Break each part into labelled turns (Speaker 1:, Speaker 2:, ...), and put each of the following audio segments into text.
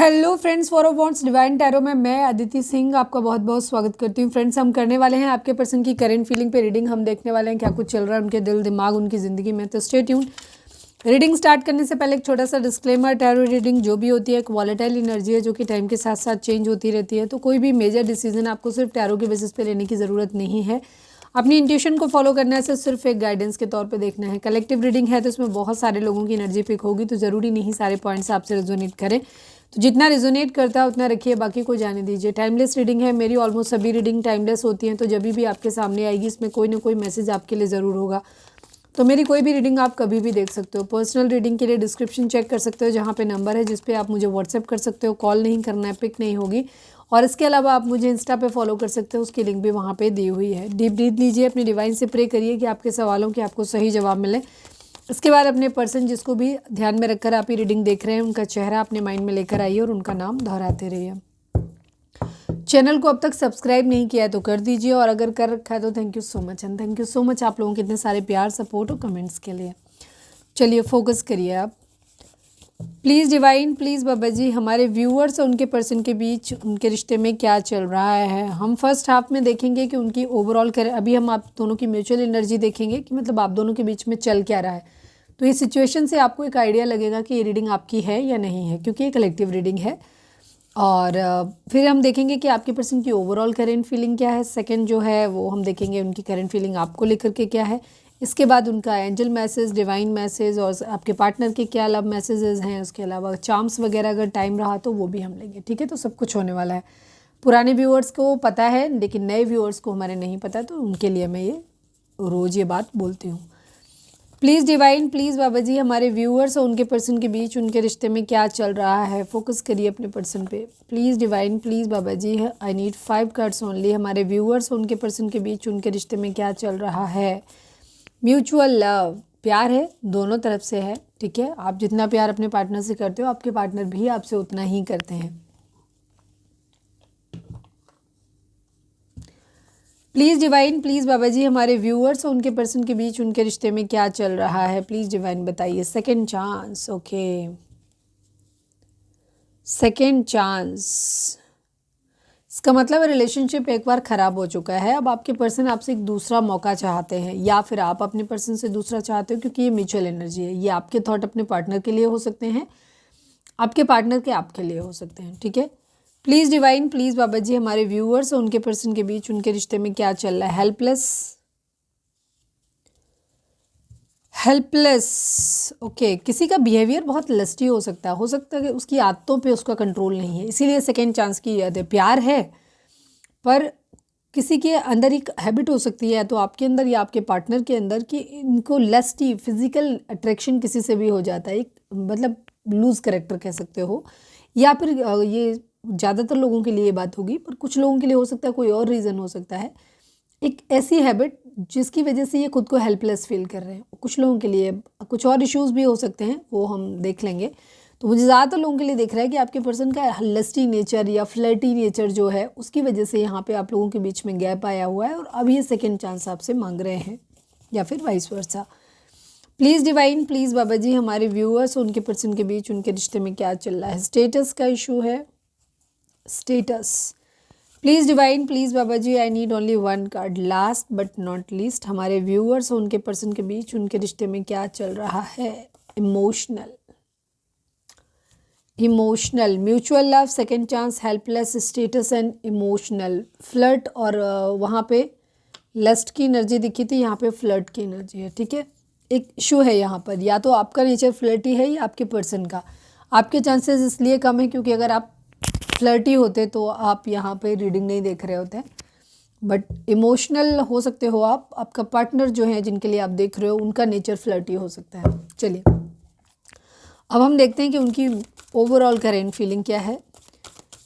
Speaker 1: Hello friends, for of wants divine tarot में मैं अदिति सिंह आपका बहुत बहुत स्वागत करती हूँ। फ्रेंड्स, हम करने वाले हैं आपके पर्सन की करेंट फीलिंग पे रीडिंग। हम देखने वाले हैं क्या कुछ चल रहा है उनके दिल दिमाग उनकी ज़िंदगी में। तो स्टे ट्यून्ड। रीडिंग स्टार्ट करने से पहले एक छोटा सा डिस्क्लेमर, टैरो रीडिंग जो भी होती है एक वॉलेटाइल एनर्जी है जो कि टाइम के साथ साथ चेंज होती रहती है। तो कोई भी मेजर डिसीजन आपको सिर्फ टैरो के बेसिस पे लेने की ज़रूरत नहीं है। अपनी इंट्यूशन को फॉलो करने से सिर्फ एक गाइडेंस के तौर पे देखना है। कलेक्टिव रीडिंग है तो इसमें बहुत सारे लोगों की एनर्जी पिक होगी, तो ज़रूरी नहीं सारे पॉइंट्स आपसे रेजोनेट करें। तो जितना रेजोनेट करता है उतना रखिए, बाकी को जाने दीजिए। टाइमलेस रीडिंग है, मेरी ऑलमोस्ट सभी रीडिंग टाइमलेस होती हैं। तो जब भी आपके सामने आएगी इसमें कोई ना कोई मैसेज आपके लिए ज़रूर होगा। तो मेरी कोई भी रीडिंग आप कभी भी देख सकते हो। पर्सनल रीडिंग के लिए डिस्क्रिप्शन चेक कर सकते हो, जहाँ पे नंबर है जिस पे आप मुझे व्हाट्सएप कर सकते हो। कॉल नहीं करना है, पिक नहीं होगी। और इसके अलावा आप मुझे इंस्टा पे फॉलो कर सकते हो, उसकी लिंक भी वहाँ पे दी हुई है। डीप ब्रीथ लीजिए, अपनी डिवाइन से प्रे करिए कि आपके सवालों के आपको सही जवाब मिले। इसके बाद अपने पर्सन जिसको भी ध्यान में रखकर आप ये रीडिंग देख रहे हैं उनका चेहरा अपने माइंड में लेकर आइए और उनका नाम दोहराते रहिए। चैनल को अब तक सब्सक्राइब नहीं किया है तो कर दीजिए, और अगर कर रखा है तो thank you so much. And thank you so much आप लोगों के इतने सारे प्यार, सपोर्ट और कमेंट्स के लिए। चलिए फोकस करिए आप। प्लीज़ डिवाइन, प्लीज़ बाबा जी, हमारे व्यूअर्स और उनके पर्सन के बीच उनके रिश्ते में क्या चल रहा है। हम फर्स्ट हाफ में देखेंगे कि उनकी ओवरऑल करें। अभी हम आप दोनों की म्यूचुअल एनर्जी देखेंगे कि मतलब आप दोनों के बीच में चल क्या रहा है। तो इस सिचुएशन से आपको एक आइडिया लगेगा कि ये रीडिंग आपकी है या नहीं है, क्योंकि ये कलेक्टिव रीडिंग है। और फिर हम देखेंगे कि आपके पर्सन की ओवरऑल करेंट फीलिंग क्या है। सेकंड जो है वो हम देखेंगे उनकी करेंट फीलिंग आपको लेकर के क्या है। इसके बाद उनका एंजल मैसेज, डिवाइन मैसेज और आपके पार्टनर के क्या लव मैसेजेस हैं। उसके अलावा चार्म्स वगैरह अगर टाइम रहा तो वो भी हम लेंगे। ठीक है, तो सब कुछ होने वाला है। पुराने व्यूअर्स को पता है लेकिन नए व्यूअर्स को हमारे नहीं पता, तो उनके लिए मैं ये रोज़ ये बात बोलती हूँ। प्लीज़ डिवाइन, प्लीज़ बाबा जी, हमारे व्यूअर्स और उनके पर्सन के बीच उनके रिश्ते में क्या चल रहा है। फोकस करिए अपने पर्सन पे। Please divine, please Baba ji, I need 5 cards only. हमारे व्यूअर्स और उनके पर्सन के बीच उनके रिश्ते में क्या चल रहा है। म्यूचुअल लव, प्यार है, दोनों तरफ से है। ठीक है, आप जितना प्यार अपने पार्टनर से करते हो आपके पार्टनर भी आपसे उतना ही करते हैं। प्लीज़ डिवाइन, प्लीज़ बाबा जी, हमारे व्यूअर्स और उनके पर्सन के बीच उनके रिश्ते में क्या चल रहा है। प्लीज़ डिवाइन बताइए। Second chance, okay, second chance. इसका मतलब रिलेशनशिप एक बार ख़राब हो चुका है। अब आपके पर्सन आपसे एक दूसरा मौका चाहते हैं, या फिर आप अपने पर्सन से दूसरा चाहते हो, क्योंकि ये म्यूचुअल एनर्जी है। ये आपके थॉट अपने पार्टनर के लिए हो सकते हैं, आपके पार्टनर के आपके लिए हो सकते हैं। ठीक है, प्लीज़ डिवाइन, प्लीज़ बाबा जी, हमारे व्यूअर्स और उनके पर्सन के बीच उनके रिश्ते में क्या चल रहा है। Helpless, helpless, okay. किसी का बिहेवियर बहुत लस्टी हो सकता है कि उसकी आदतों पे उसका कंट्रोल नहीं है, इसीलिए सेकेंड चांस की याद है। प्यार है पर किसी के अंदर एक हैबिट हो सकती है, तो आपके अंदर या आपके पार्टनर के अंदर, कि इनको लस्टी फिजिकल अट्रैक्शन किसी से भी हो जाता है। एक मतलब लूज करेक्टर कह सकते हो, या फिर ये ज़्यादातर लोगों के लिए ये बात होगी, पर कुछ लोगों के लिए हो सकता है कोई और रीज़न हो सकता है। एक ऐसी हैबिट जिसकी वजह से ये खुद को हेल्पलेस फील कर रहे हैं। कुछ लोगों के लिए कुछ और इश्यूज़ भी हो सकते हैं, वो हम देख लेंगे। तो मुझे ज़्यादातर लोगों के लिए दिख रहा है कि आपके पर्सन का लस्टी नेचर या फ्लर्टी नेचर जो है उसकी वजह से यहाँ पे आप लोगों के बीच में गैप आया हुआ है, और अब ये सेकेंड चांस आपसे मांग रहे हैं, या फिर vice versa. Please divine, please बाबा जी, हमारे व्यूअर्स उनके पर्सन के बीच उनके रिश्ते में क्या चल रहा है। स्टेटस का इशू है, status. Please divine, please Baba ji, I need only 1 card. Last but not least, हमारे व्यूअर्स और उनके पर्सन के बीच उनके रिश्ते में क्या चल रहा है। Emotional, emotional, mutual love, second chance, helpless, status and emotional. Flirt और वहाँ पे लस्ट की एनर्जी दिखी थी, यहाँ पे फ्लर्ट की एनर्जी है। ठीक है, एक इशू है यहाँ पर, या तो आपका नेचर फ्लर्टी है या आपके पर्सन का। आपके चांसेस इसलिए कम है क्योंकि अगर आप फ्लर्टी होते तो आप यहाँ पे रीडिंग नहीं देख रहे होते, बट इमोशनल हो सकते हो आप। आपका पार्टनर जो है जिनके लिए आप देख रहे हो उनका नेचर फ्लर्टी हो सकता है। चलिए अब हम देखते हैं कि उनकी ओवरऑल करेंट फीलिंग क्या है।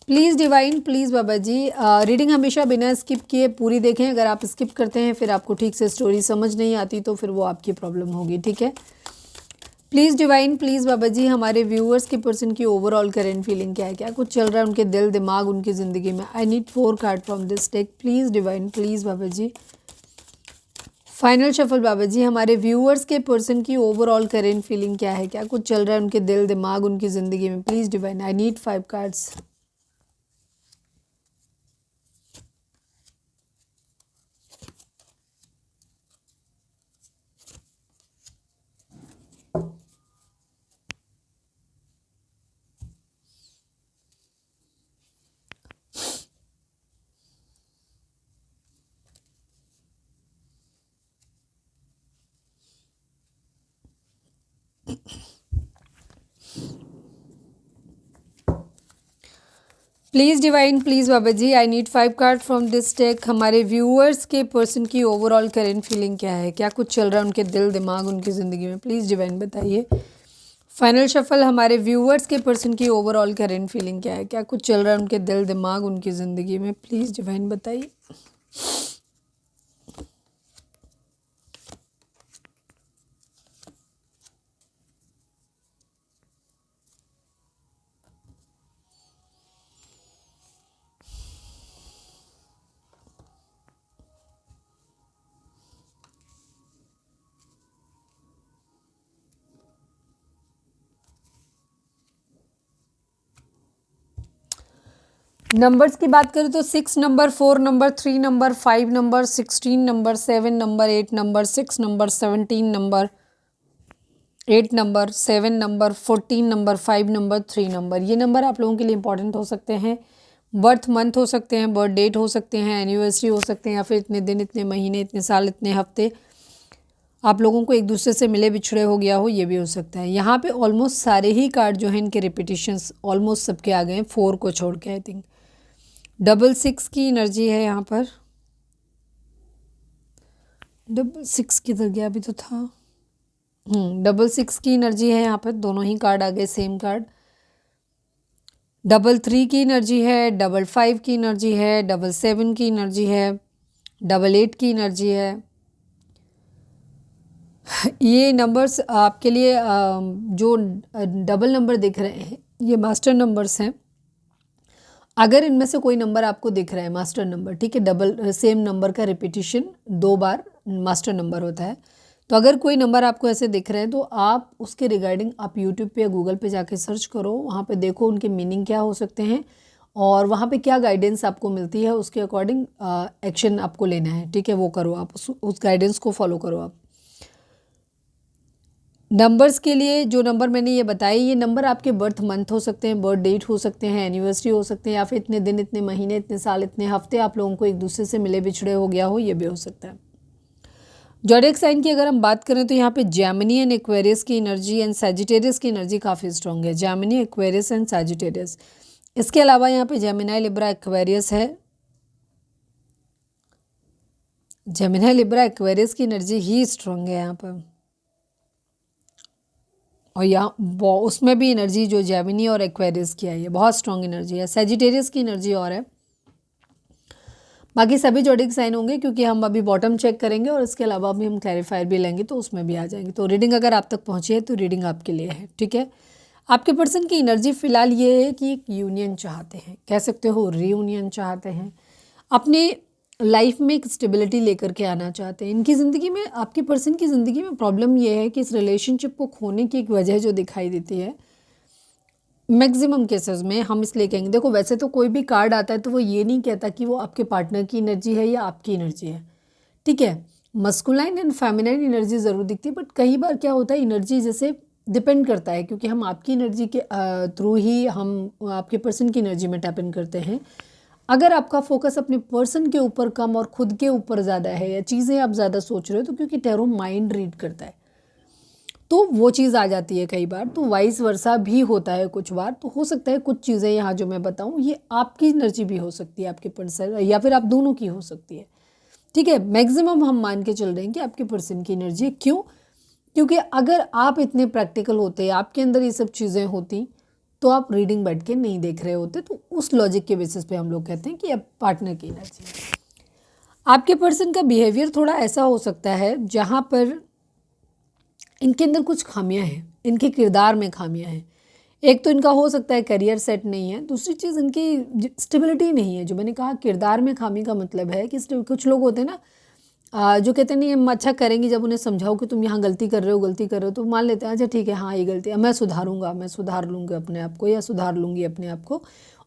Speaker 1: प्लीज़ डिवाइन, प्लीज़ बाबा जी, रीडिंग हमेशा बिना स्किप किए पूरी देखें। अगर आप स्किप करते हैं फिर आपको ठीक से स्टोरी समझ नहीं आती तो फिर वो आपकी प्रॉब्लम होगी। ठीक है, प्लीज़ डिवाइन, प्लीज़ बाबा जी, हमारे व्यूअर्स के पर्सन की ओवरऑल करेंट फीलिंग क्या है, क्या कुछ चल रहा है उनके दिल दिमाग उनकी ज़िंदगी में। I need 4 card from this deck. Please divine, please Baba ji, final shuffle बाबा जी, हमारे व्यूअर्स के पर्सन की ओवरऑल करेंट फीलिंग क्या है, क्या कुछ चल रहा है उनके दिल दिमाग उनकी ज़िंदगी में? Please divine, I need 5 cards. Please divine, please Baba ji, I need 5 card from this deck. हमारे व्यूअर्स के पर्सन की ओवरऑल करेंट फीलिंग क्या है, क्या कुछ चल रहा है उनके दिल दिमाग उनकी ज़िंदगी में? प्लीज़ डिवाइन बताइए। फाइनल शफल, हमारे व्यूअर्स के पर्सन की ओवरऑल करेंट फीलिंग क्या है, क्या कुछ चल रहा है उनके दिल दिमाग उनकी ज़िंदगी में? प्लीज़ डिवाइन बताइए। नंबर्स की बात करें तो 6 number, 4 number, 3 number, 5 number, 16 number, 7 number, 8 number, 6 number, 17 number, 8 number, 7 number, 14 number, 5 number, 3 number. ये नंबर आप लोगों के लिए इंपॉर्टेंट हो सकते हैं। बर्थ मंथ हो सकते हैं, बर्थ डेट हो सकते हैं, एनिवर्सरी हो सकते हैं, या फिर इतने दिन, इतने महीने, इतने साल, इतने हफ्ते आप लोगों को एक दूसरे से मिले बिछड़े हो गया हो, ये भी हो सकता है। यहाँ पे ऑलमोस्ट सारे ही कार्ड जो हैं इनके रिपीटिशंस ऑलमोस्ट सबके आ गए हैं, 4 को छोड़ के। आई थिंक 666 की एनर्जी है यहाँ पर। 666 किधर गया, अभी तो था। 666 की एनर्जी है यहाँ पर, दोनों ही कार्ड आ गए सेम कार्ड। 33 की एनर्जी है, 55 की एनर्जी है, 77 की एनर्जी है, 88 की एनर्जी है। ये नंबर्स आपके लिए जो डबल नंबर दिख रहे हैं ये मास्टर नंबर्स हैं। अगर इनमें से कोई नंबर आपको दिख रहा है मास्टर नंबर, ठीक है, डबल सेम नंबर का रिपीटिशन 2 बार मास्टर नंबर होता है, तो अगर कोई नंबर आपको ऐसे दिख रहे हैं तो आप उसके रिगार्डिंग आप यूट्यूब पे या गूगल पे जाके सर्च करो, वहाँ पे देखो उनके मीनिंग क्या हो सकते हैं और वहाँ पे क्या गाइडेंस आपको मिलती है, उसके अकॉर्डिंग एक्शन आपको लेना है, ठीक है, वो करो आप, उस गाइडेंस को फॉलो करो आप। नंबर्स के लिए जो नंबर मैंने ये बताए, ये नंबर आपके बर्थ मंथ हो सकते हैं, बर्थ डेट हो सकते हैं, एनिवर्सरी हो सकते हैं, या फिर इतने दिन, इतने महीने, इतने साल, इतने हफ्ते आप लोगों को एक दूसरे से मिले बिछड़े हो गया हो, ये भी हो सकता है। ज़ोडिएक साइन की अगर हम बात करें तो यहाँ पे जेमिनी एंड एक्वेरियस की एनर्जी एंड सैजिटेरियस की एनर्जी काफ़ी स्ट्रॉन्ग है। Gemini, Aquarius and Sagittarius. इसके अलावा यहाँ पे जेमिनी, लिब्रा, एक्वेरियस है। जेमिनी, लिब्रा, एक्वेरियस की एनर्जी ही स्ट्रॉन्ग है यहाँ पर, और यहाँ उसमें भी एनर्जी जो जेमिनी और एक्वेरियस की है ये बहुत स्ट्रॉन्ग एनर्जी है। सैजिटेरियस की एनर्जी और है। बाकी सभी ज़ोडिएक साइन होंगे क्योंकि हम अभी बॉटम चेक करेंगे और इसके अलावा भी हम क्लैरिफायर भी लेंगे तो उसमें भी आ जाएंगे। तो रीडिंग अगर आप तक पहुँची है तो रीडिंग आपके लिए है, ठीक है। आपके पर्सन की एनर्जी फ़िलहाल ये है कि एक यूनियन चाहते हैं, कह सकते हो रीयूनियन चाहते हैं, अपने लाइफ में एक स्टेबिलिटी लेकर के आना चाहते हैं। इनकी ज़िंदगी में, आपके पर्सन की ज़िंदगी में प्रॉब्लम ये है कि इस रिलेशनशिप को खोने की एक वजह जो दिखाई देती है मैक्सिमम केसेस में, हम इसलिए कहेंगे, देखो वैसे तो कोई भी कार्ड आता है तो वो ये नहीं कहता कि वो आपके पार्टनर की एनर्जी है या आपकी एनर्जी है, ठीक है। मस्कुलाइन एंड फेमिनाइन एनर्जी ज़रूर दिखती है, बट कई बार क्या होता है एनर्जी जैसे डिपेंड करता है, क्योंकि हम आपकी एनर्जी के थ्रू ही हम आपके पर्सन की एनर्जी में टैप इन करते हैं। अगर आपका फोकस अपने पर्सन के ऊपर कम और खुद के ऊपर ज़्यादा है, या चीज़ें आप ज़्यादा सोच रहे हो, तो क्योंकि टैरो माइंड रीड करता है तो वो चीज़ आ जाती है कई बार, तो वाइस वर्सा भी होता है कुछ बार। तो हो सकता है कुछ चीज़ें यहाँ जो मैं बताऊँ ये आपकी एनर्जी भी हो सकती है, आपके पर्सन, या फिर आप दोनों की हो सकती है, ठीक है। मैक्सिमम हम मान के चल रहे हैं कि आपके पर्सन की एनर्जी। क्यों? क्योंकि अगर आप इतने प्रैक्टिकल होते, आपके अंदर ये सब चीज़ें होती, तो आप रीडिंग बैठ के नहीं देख रहे होते। तो उस लॉजिक के बेसिस पे हम लोग कहते हैं कि अब पार्टनर की एनर्जी। आपके पर्सन का बिहेवियर थोड़ा ऐसा हो सकता है जहाँ पर इनके अंदर कुछ खामियां हैं, इनके किरदार में खामियां हैं। एक तो इनका हो सकता है करियर सेट नहीं है, दूसरी चीज़ इनकी स्टेबिलिटी नहीं है। जो मैंने कहा किरदार में खामी का मतलब है कि कुछ लोग होते हैं ना, जो कहते हैं नहीं हम अच्छा करेंगे, जब उन्हें समझाओ कि तुम यहाँ गलती कर रहे हो, गलती कर रहे हो, तो मान लेते हैं अच्छा ठीक है हाँ ये गलती है, मैं सुधारूंगा, मैं सुधार लूँगी अपने आप को या सुधार लूँगी अपने आप को,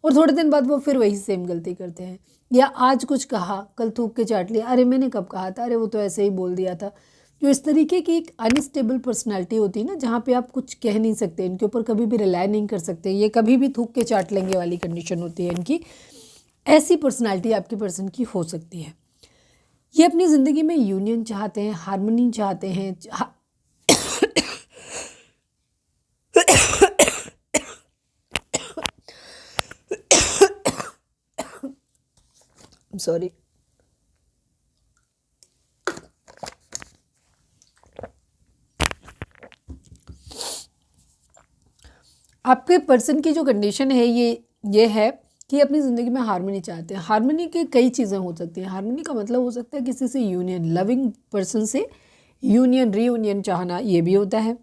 Speaker 1: और थोड़े दिन बाद वो फिर वही सेम गलती करते हैं। या आज कुछ कहा कल थूक के चाट लिया, अरे मैंने कब कहा था, अरे वो तो ऐसे ही बोल दिया था। जो इस तरीके की एक अनस्टेबल पर्सनैलिटी होती है ना, जहाँ पे आप कुछ कह नहीं सकते, इनके ऊपर कभी भी रिलाय नहीं कर सकते, ये कभी भी थूक के चाट लेंगे वाली कंडीशन होती है इनकी, ऐसी पर्सनैलिटी आपकी पर्सन की हो सकती है। ये अपनी ज़िंदगी में यूनियन चाहते हैं, हार्मनी चाहते हैं, सॉरी, आपके पर्सन की जो कंडीशन है ये है कि अपनी ज़िंदगी में हार्मनी चाहते हैं। हार्मनी की कई चीज़ें हो सकती हैं। हार्मनी का मतलब हो सकता है किसी से यूनियन, लविंग पर्सन से यूनियन, रीयूनियन चाहना, ये भी होता है।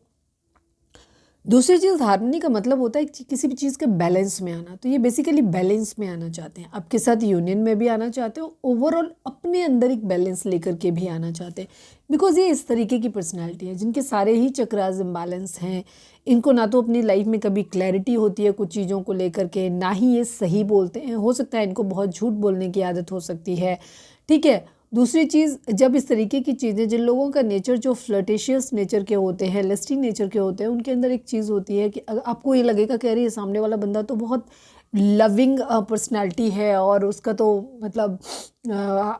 Speaker 1: दूसरी चीज़, हार्मनी का मतलब होता है कि किसी भी चीज़ के बैलेंस में आना, तो ये बेसिकली बैलेंस में आना चाहते हैं, आपके साथ यूनियन में भी आना चाहते हो, ओवरऑल अपने अंदर एक बैलेंस लेकर के भी आना चाहते हैं। बिकॉज ये इस तरीके की पर्सनैलिटी है जिनके सारे ही चक्रास इम्बैलेंस हैं। इनको ना तो अपनी लाइफ में कभी क्लैरिटी होती है कुछ चीज़ों को लेकर के, ना ही ये सही बोलते हैं। हो सकता है इनको बहुत झूठ बोलने की आदत हो सकती है, ठीक है। दूसरी चीज़, जब इस तरीके की चीज़ें, जिन लोगों का नेचर जो फ्लर्टेशियस नेचर के होते हैं, लस्टी नेचर के होते हैं, उनके अंदर एक चीज़ होती है कि आपको ये लगेगा कि अरे ये सामने वाला बंदा तो बहुत लविंग पर्सनालिटी है, और उसका तो मतलब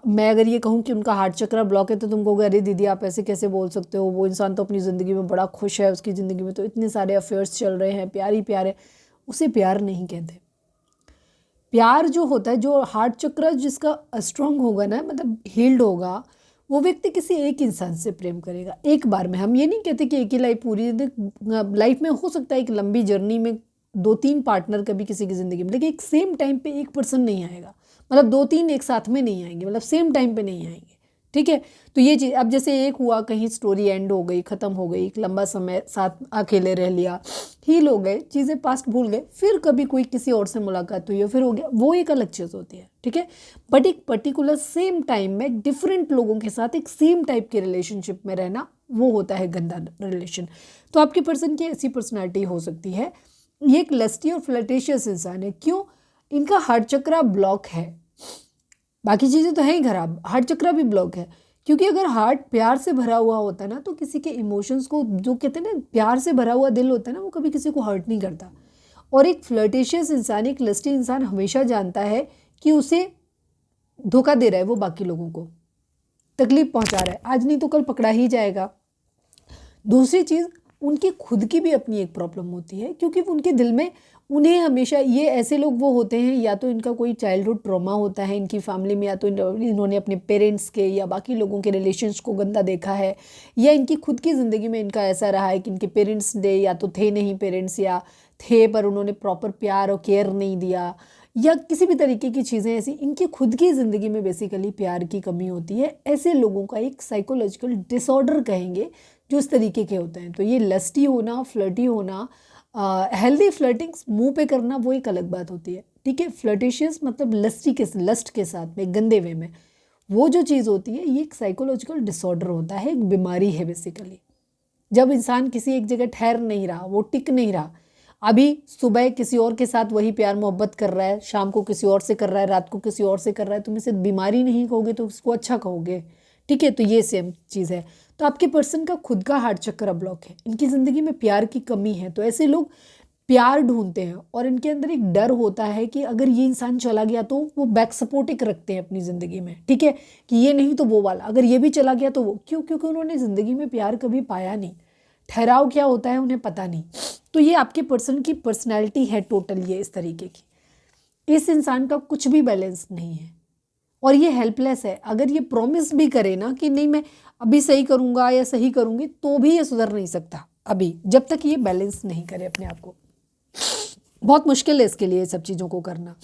Speaker 1: मैं अगर ये कहूँ कि उनका हार्ट चक्र ब्लॉक है तो तुम कहोगे अरे दीदी आप ऐसे कैसे बोल सकते हो, वो इंसान तो अपनी ज़िंदगी में बड़ा खुश है, उसकी ज़िंदगी में तो इतने सारे अफेयर्स चल रहे हैं, प्यार ही प्यार है। उसे प्यार नहीं कहते। प्यार जो होता है, जो हार्ट चक्र जिसका स्ट्रांग होगा ना, मतलब हील्ड होगा, वो व्यक्ति किसी एक इंसान से प्रेम करेगा एक बार में। हम ये नहीं कहते कि एक ही लाइफ, पूरी लाइफ में हो सकता है एक लंबी जर्नी में 2-3 पार्टनर कभी किसी की ज़िंदगी में, लेकिन एक सेम टाइम पे एक पर्सन नहीं आएगा, मतलब 2-3 एक साथ में नहीं आएंगे, मतलब सेम टाइम पे नहीं आएंगे, ठीक है। तो ये चीज़, अब जैसे एक हुआ, कहीं स्टोरी एंड हो गई, ख़त्म हो गई, एक लंबा समय साथ अकेले रह लिया, हील हो गए, चीज़ें पास्ट भूल गए, फिर कभी कोई किसी और से मुलाकात हुई है, फिर हो गया, वो एक अलग चीज़ होती है, ठीक है। बट एक पर्टिकुलर सेम टाइम में डिफरेंट लोगों के साथ एक सेम टाइप के रिलेशनशिप में रहना, वो होता है गंदा रिलेशन। तो आपके पर्सन की ऐसी पर्सनैलिटी हो सकती है। ये एक लस्टी और फ्लर्टेशियस इंसान है। क्यों? इनका हार्ट चक्रा ब्लॉक है, बाकी चीज़ें तो हैं ही खराब, हार्ट चक्रा भी ब्लॉक है। क्योंकि अगर हार्ट प्यार से भरा हुआ होता ना, तो किसी के इमोशंस को, जो कहते हैं ना प्यार से भरा हुआ दिल होता है ना, वो कभी किसी को हर्ट नहीं करता। और एक फ्लर्टेशियस इंसान, एक लस्टी इंसान हमेशा जानता है कि उसे धोखा दे रहा है, वो बाकी लोगों को तकलीफ पहुंचा रहा है, आज नहीं तो कल पकड़ा ही जाएगा। दूसरी चीज़, उनकी खुद की भी अपनी एक प्रॉब्लम होती है, क्योंकि उनके दिल में, उन्हें हमेशा, ये ऐसे लोग वो होते हैं, या तो इनका कोई चाइल्डहुड ट्रॉमा होता है इनकी फैमिली में, या तो इन्होंने अपने पेरेंट्स के या बाकी लोगों के रिलेशंस को गंदा देखा है, या इनकी खुद की ज़िंदगी में इनका ऐसा रहा है कि इनके पेरेंट्स ने या तो थे नहीं पेरेंट्स, या थे पर उन्होंने प्रॉपर प्यार और केयर नहीं दिया, या किसी भी तरीके की चीज़ें ऐसी इनकी खुद की ज़िंदगी में बेसिकली प्यार की कमी होती है। ऐसे लोगों का एक साइकोलॉजिकल डिसऑर्डर कहेंगे जो इस तरीके के होते हैं। तो ये लस्टी होना, फ्लर्टी होना, हेल्दी फ्लर्टिंग्स मुंह पे करना, वो एक अलग बात होती है, ठीक है। फ्लर्टेशियस मतलब लस्ट के साथ में, गंदे वे में, वो जो चीज़ होती है, ये एक साइकोलॉजिकल डिसऑर्डर होता है, एक बीमारी है बेसिकली। जब इंसान किसी एक जगह ठहर नहीं रहा, वो टिक नहीं रहा, अभी सुबह किसी और के साथ वही प्यार मोहब्बत कर रहा है, शाम को किसी और से कर रहा है, रात को किसी और से कर रहा है, तुम इसे बीमारी नहीं कहोगे तो उसको अच्छा कहोगे, ठीक है। तो ये सेम चीज़ है। तो आपके पर्सन का खुद का हार्ट चक्र ब्लॉक है, इनकी ज़िंदगी में प्यार की कमी है, तो ऐसे लोग प्यार ढूंढते हैं, और इनके अंदर एक डर होता है कि अगर ये इंसान चला गया तो वो बैक सपोर्ट एक रखते हैं अपनी ज़िंदगी में, ठीक है, कि ये नहीं तो वो वाला, अगर ये भी चला गया तो वो, क्यों? क्योंकि उन्होंने ज़िंदगी में प्यार कभी पाया नहीं, ठहराव क्या होता है उन्हें पता नहीं। तो ये आपके पर्सन की पर्सनैलिटी है टोटल, ये इस तरीके की। इस इंसान का कुछ भी बैलेंस नहीं है, और ये हेल्पलेस है। अगर ये प्रॉमिस भी करे ना कि नहीं मैं अभी सही करूँगा या सही करूँगी, तो भी ये सुधर नहीं सकता अभी, जब तक ये बैलेंस नहीं करे अपने आप को। बहुत मुश्किल है इसके लिए सब चीज़ों को करना।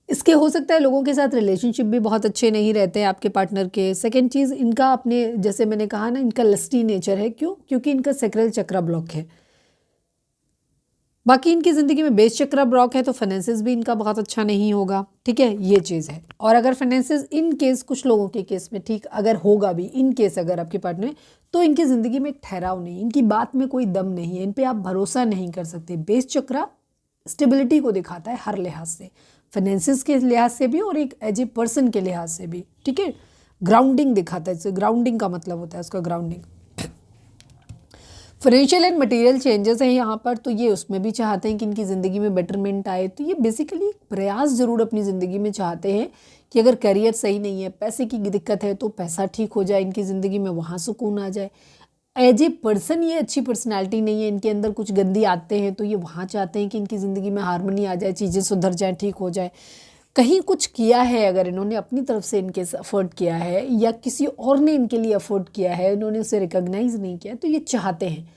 Speaker 1: इसके हो सकता है लोगों के साथ रिलेशनशिप भी बहुत अच्छे नहीं रहते हैं आपके पार्टनर के। सेकंड चीज़, इनका अपने, जैसे मैंने कहा ना, इनका लस्टी नेचर है। क्यों? क्योंकि इनका सैक्रल चक्र ब्लॉक है। बाकी इनकी ज़िंदगी में बेस चक्रा ब्लॉक है तो फाइनेंसेस भी इनका बहुत अच्छा नहीं होगा, ठीक है, ये चीज़ है। और अगर फाइनेंसेस इन केस कुछ लोगों के केस में ठीक अगर होगा भी, इन केस अगर आपके पार्टनर में, तो इनकी ज़िंदगी में एक ठहराव नहीं, इनकी बात में कोई दम नहीं है, इन पे आप भरोसा नहीं कर सकते। बेस चक्रा स्टेबिलिटी को दिखाता है हर लिहाज से, फाइनेंसेस के लिहाज से भी और एक एज ए पर्सन के लिहाज से भी, ठीक है। ग्राउंडिंग दिखाता है, ग्राउंडिंग का मतलब होता है उसका grounding. Financial and material changes हैं यहाँ पर, तो ये उसमें भी चाहते हैं कि इनकी ज़िंदगी में बेटरमेंट आए। तो ये बेसिकली प्रयास ज़रूर अपनी ज़िंदगी में चाहते हैं कि अगर करियर सही नहीं है, पैसे की दिक्कत है, तो पैसा ठीक हो जाए इनकी ज़िंदगी में, वहाँ सुकून आ जाए। एज ए पर्सन ये अच्छी पर्सनैलिटी नहीं है, इनके अंदर कुछ गंदी आते हैं, तो ये वहाँ चाहते हैं कि इनकी ज़िंदगी में हारमोनी आ जाए, चीज़ें सुधर जाएँ, ठीक हो जाए। कहीं कुछ किया है, अगर इन्होंने अपनी तरफ से इनके एफर्ट किया है या किसी और ने इनके लिए एफर्ट किया है, इन्होंने उसे रिकॉग्नाइज नहीं किया, तो ये चाहते हैं,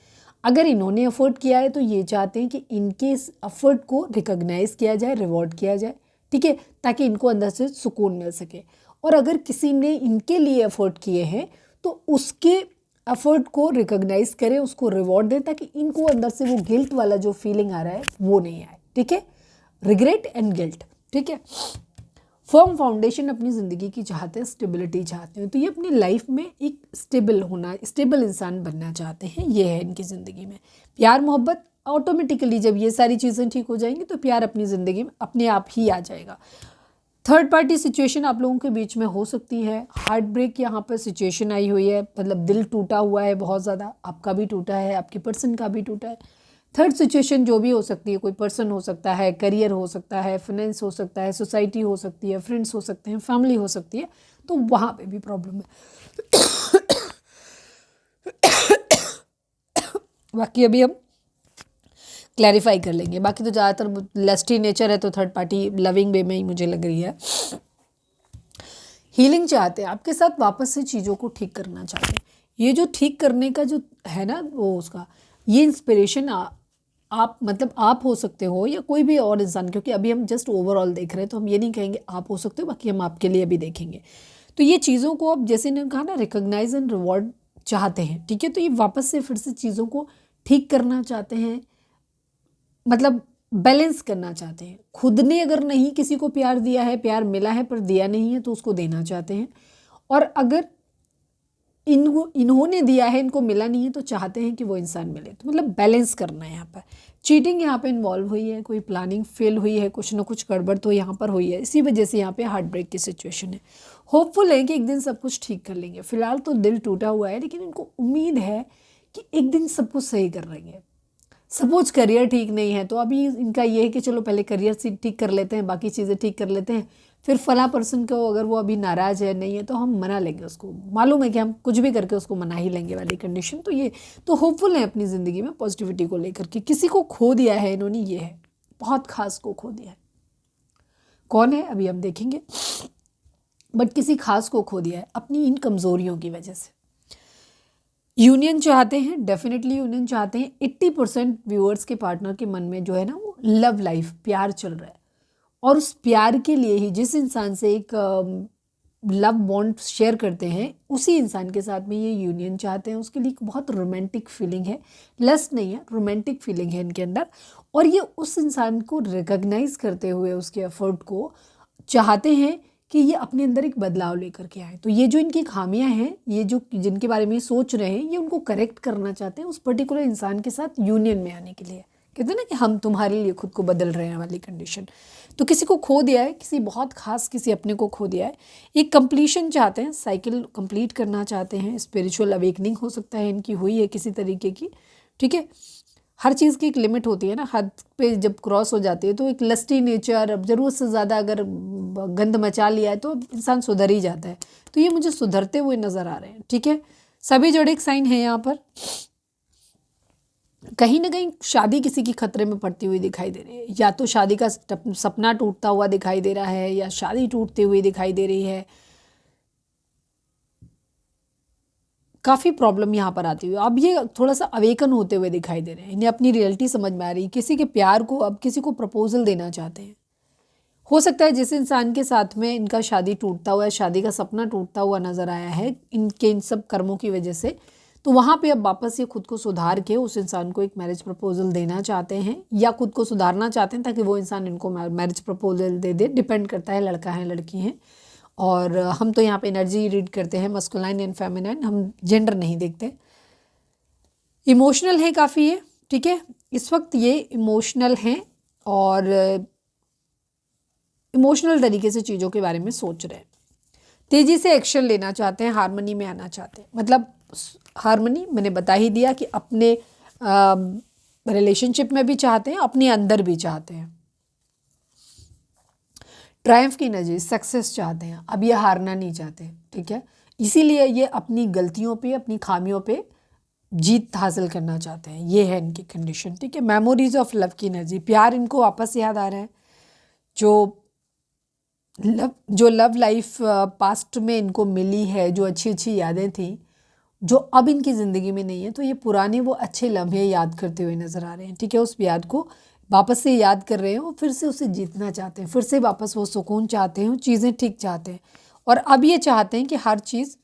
Speaker 1: अगर इन्होंने एफर्ट किया है तो ये चाहते हैं कि इनके इस एफर्ट को रिकॉग्नाइज किया जाए, रिवॉर्ड किया जाए, ठीक है, ताकि इनको अंदर से सुकून मिल सके। और अगर किसी ने इनके लिए एफर्ट किए हैं तो उसके एफर्ट को रिकॉग्नाइज करें, उसको रिवॉर्ड दें, ताकि इनको अंदर से वो गिल्ट वाला जो फीलिंग आ रहा है वो नहीं आए, ठीक है, रिग्रेट एंड गिल्ट, ठीक है। फर्म फाउंडेशन अपनी ज़िंदगी की चाहते हैं, स्टेबिलिटी चाहते हैं, तो ये अपनी लाइफ में एक स्टेबल इंसान बनना चाहते हैं, ये है इनकी ज़िंदगी में। प्यार मोहब्बत ऑटोमेटिकली जब ये सारी चीज़ें ठीक हो जाएंगी तो प्यार अपनी ज़िंदगी में अपने आप ही आ जाएगा। थर्ड पार्टी सिचुएशन आप लोगों के बीच में हो सकती है, हार्ट ब्रेक यहाँ पर सिचुएशन आई हुई है, मतलब दिल टूटा हुआ है बहुत ज़्यादा, आपका भी टूटा है, आपके पर्सन का भी टूटा है। थर्ड सिचुएशन जो भी हो सकती है, कोई पर्सन हो सकता है, करियर हो सकता है, फाइनेंस हो सकता है, सोसाइटी हो सकती है, फ्रेंड्स हो सकते हैं, फैमिली हो सकती है, तो वहाँ पे भी प्रॉब्लम है। बाकी अभी हम क्लैरिफाई कर लेंगे, बाकी तो ज़्यादातर लस्टी नेचर है, तो थर्ड पार्टी लविंग वे में ही मुझे लग रही है। हीलिंग चाहते हैं, आपके साथ वापस से चीज़ों को ठीक करना चाहते हैं। ये जो ठीक करने का जो है ना, वो उसका ये इंस्पिरेशन आप मतलब आप हो सकते हो या कोई भी और इंसान, क्योंकि अभी हम जस्ट ओवरऑल देख रहे हैं, तो हम ये नहीं कहेंगे आप हो सकते हो, बाकी हम आपके लिए भी देखेंगे। तो ये चीज़ों को आप जैसे ने कहा ना, रिकॉग्नाइज एंड रिवॉर्ड चाहते हैं, ठीक है, तो ये वापस से फिर से चीज़ों को ठीक करना चाहते हैं, मतलब बैलेंस करना चाहते हैं। खुद ने अगर नहीं किसी को प्यार दिया है, प्यार मिला है पर दिया नहीं है, तो उसको देना चाहते हैं। और अगर इन्होंने दिया है, इनको मिला नहीं है, तो चाहते हैं कि वो इंसान मिले। तो मतलब बैलेंस करना है यहाँ पर। चीटिंग यहाँ पे इन्वॉल्व हुई है, कोई प्लानिंग फेल हुई है, कुछ ना कुछ गड़बड़ तो यहाँ पर हुई है, इसी वजह से यहाँ पे हार्ट ब्रेक की सिचुएशन है। होपफुल है कि एक दिन सब कुछ ठीक कर लेंगे। फिलहाल तो दिल टूटा हुआ है, लेकिन इनको उम्मीद है कि एक दिन सब कुछ सही कर लेंगे। सपोज करियर ठीक नहीं है, तो अभी इनका ये है कि चलो पहले करियर से ठीक कर लेते हैं, बाकी चीज़ें ठीक कर लेते हैं, फिर फला पर्सन को अगर वो अभी नाराज़ है, नहीं है, तो हम मना लेंगे उसको। मालूम है कि हम कुछ भी करके उसको मना ही लेंगे वाली कंडीशन। तो ये तो होपफुल है अपनी ज़िंदगी में पॉजिटिविटी को लेकर के। किसी को खो दिया है इन्होंने, ये है बहुत खास को खो दिया है। कौन है अभी हम देखेंगे, बट किसी खास को खो दिया है अपनी इन कमज़ोरियों की वजह से। यूनियन चाहते हैं, डेफिनेटली यूनियन चाहते हैं। 80% व्यूअर्स के पार्टनर के मन में जो है ना, वो लव लाइफ, प्यार चल रहा है, और उस प्यार के लिए ही जिस इंसान से एक लव बॉन्ड शेयर करते हैं, उसी इंसान के साथ में ये यूनियन चाहते हैं। उसके लिए एक बहुत रोमांटिक फीलिंग है, लस्ट नहीं है, रोमांटिक फीलिंग है इनके अंदर। और ये उस इंसान को रिकॉग्नाइज करते हुए उसके एफर्ट को चाहते हैं कि ये अपने अंदर एक बदलाव लेकर के आए। तो ये जो इनकी खामियां हैं, ये जो जिनके बारे में सोच रहे हैं, ये उनको करेक्ट करना चाहते हैं उस पर्टिकुलर इंसान के साथ यूनियन में आने के लिए। कहते हैं ना कि हम तुम्हारे लिए खुद को बदल रहे हैं वाली कंडीशन। तो किसी को खो दिया है, किसी बहुत खास किसी अपने को खो दिया है, एक कंप्लीशन चाहते हैं, साइकिल कंप्लीट करना चाहते हैं। स्पिरिचुअल अवेकनिंग हो सकता है इनकी हुई है किसी तरीके की, ठीक है। हर चीज़ की एक लिमिट होती है ना, हद पे जब क्रॉस हो जाती है तो एक लस्टी नेचर, अब ज़रूरत से ज़्यादा अगर गंद मचा लिया है तो इंसान सुधर ही जाता है। तो ये मुझे सुधरते हुए नज़र आ रहे हैं, ठीक है। सभी जोड़िक साइन है यहाँ पर। कहीं ना कहीं शादी किसी की खतरे में पड़ती हुई दिखाई दे रही है, या तो शादी का सपना टूटता हुआ दिखाई दे रहा है, या शादी टूटती हुई दिखाई दे रही है। काफ़ी प्रॉब्लम यहाँ पर आती हुई, अब ये थोड़ा सा अवेकन होते हुए दिखाई दे रहे हैं, इन्हें अपनी रियलिटी समझ में आ रही है। किसी के प्यार को अब किसी को प्रपोजल देना चाहते हैं। हो सकता है जिस इंसान के साथ में इनका शादी टूटता हुआ है, शादी का सपना टूटता हुआ नज़र आया है इनके इन सब कर्मों की वजह से, तो वहाँ पे अब वापस ये खुद को सुधार के उस इंसान को एक मैरिज प्रपोजल देना चाहते हैं या खुद को सुधारना चाहते हैं ताकि वो इंसान इनको मैरिज प्रपोजल दे दे। डिपेंड करता है लड़का है लड़की हैं। और हम तो यहाँ पे एनर्जी रीड करते हैं, मस्कुलाइन एंड फेमिनाइन, हम जेंडर नहीं देखते। इमोशनल है काफ़ी ये, ठीक है, इस वक्त ये इमोशनल हैं और इमोशनल तरीके से चीज़ों के बारे में सोच रहे हैं, तेज़ी से एक्शन लेना चाहते हैं, हारमोनी में आना चाहते हैं। मतलब हारमोनी मैंने बता ही दिया कि अपने रिलेशनशिप में भी चाहते हैं, अपने अंदर भी चाहते हैं। ट्रायम्फ की एनर्जी, सक्सेस चाहते हैं, अब ये हारना नहीं चाहते, ठीक है, इसीलिए ये अपनी गलतियों पे, अपनी खामियों पे जीत हासिल करना चाहते हैं। ये है इनकी कंडीशन, ठीक है। मेमोरीज ऑफ लव की एनर्जी, प्यार इनको वापस याद आ रहा है। जो लव लाइफ पास्ट में इनको मिली है, जो अच्छी अच्छी यादें थी जो अब इनकी ज़िंदगी में नहीं है, तो ये पुराने वो अच्छे लम्हे याद करते हुए नज़र आ रहे हैं, ठीक है। उस याद को वापस से याद कर रहे हैं और फिर से उसे जीतना चाहते हैं, फिर से वापस वो सुकून चाहते हैं, चीज़ें ठीक चाहते हैं। और अब ये चाहते हैं कि हर चीज़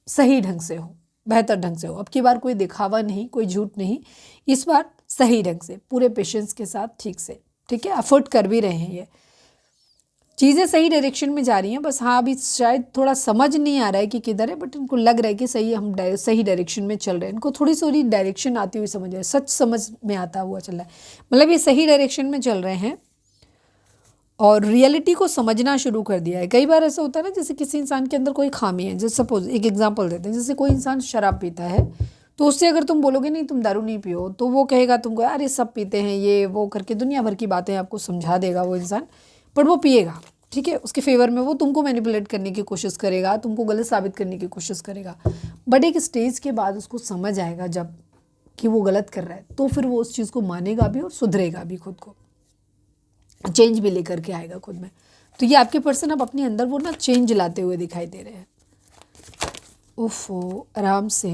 Speaker 1: सही ढंग से हो, बेहतर ढंग से हो। अब की बार कोई दिखावा नहीं, कोई झूठ नहीं, इस बार सही ढंग से, पूरे पेशेंस के साथ, ठीक से, ठीक है। एफर्ट कर भी रहे हैं, ये चीज़ें सही डायरेक्शन में जा रही हैं। बस हाँ, अभी शायद थोड़ा समझ नहीं आ रहा है कि किधर है, बट इनको लग रहा है कि सही, हम सही डायरेक्शन में चल रहे हैं। इनको थोड़ी सी डायरेक्शन आती हुई समझ रहे हैं, सच समझ में आता हुआ चल रहा है, मतलब ये सही डायरेक्शन में चल रहे हैं और रियलिटी को समझना शुरू कर दिया है। कई बार ऐसा होता है ना, जैसे किसी इंसान के अंदर कोई खामी है, जैसे सपोज एक एग्जांपल देते हैं, जैसे कोई इंसान शराब पीता है, तो उससे अगर तुम बोलोगे नहीं तुम दारू नहीं पियो, तो वो कहेगा तुमको यार ये सब पीते हैं, ये वो करके दुनिया भर की बातें आपको समझा देगा वो इंसान, पर वो पिएगा, ठीक है, उसके फेवर में वो तुमको मैनिपुलेट करने की कोशिश करेगा, तुमको गलत साबित करने की कोशिश करेगा। बट एक स्टेज के बाद उसको समझ आएगा जब कि वो गलत कर रहा है, तो फिर वो उस चीज़ को मानेगा भी और सुधरेगा भी, खुद को चेंज भी लेकर के आएगा खुद में। तो ये आपके पर्सन अब अपने अंदर वो ना चेंज लाते हुए दिखाई दे रहे हैं। ओफो, आराम से,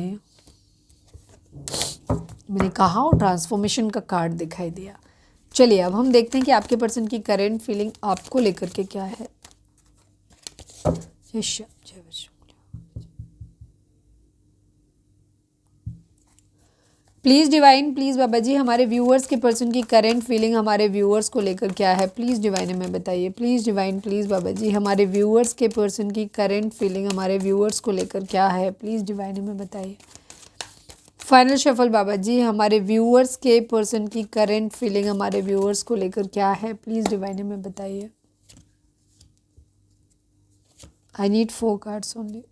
Speaker 1: मैंने कहा वो ट्रांसफॉर्मेशन का कार्ड दिखाई दिया। चलिए अब हम देखते हैं कि आपके पर्सन की करेंट फीलिंग आपको लेकर के क्या है। प्लीज़ डिवाइन, प्लीज़ बाबा जी, हमारे व्यूअर्स के पर्सन की करेंट फीलिंग हमारे व्यूअर्स को लेकर क्या है, प्लीज़ डिवाइन हमें बताइए। प्लीज़ डिवाइन, प्लीज़ बाबा जी, हमारे व्यूअर्स के पर्सन की करेंट फीलिंग हमारे व्यूअर्स को लेकर क्या है, प्लीज़ डिवाइन हमें बताइए। फाइनल शफल बाबा जी, हमारे व्यूअर्स के पर्सन की करेंट फीलिंग हमारे व्यूअर्स को लेकर क्या है, प्लीज़ डिवाइन हमें बताइए। I need 4 cards only.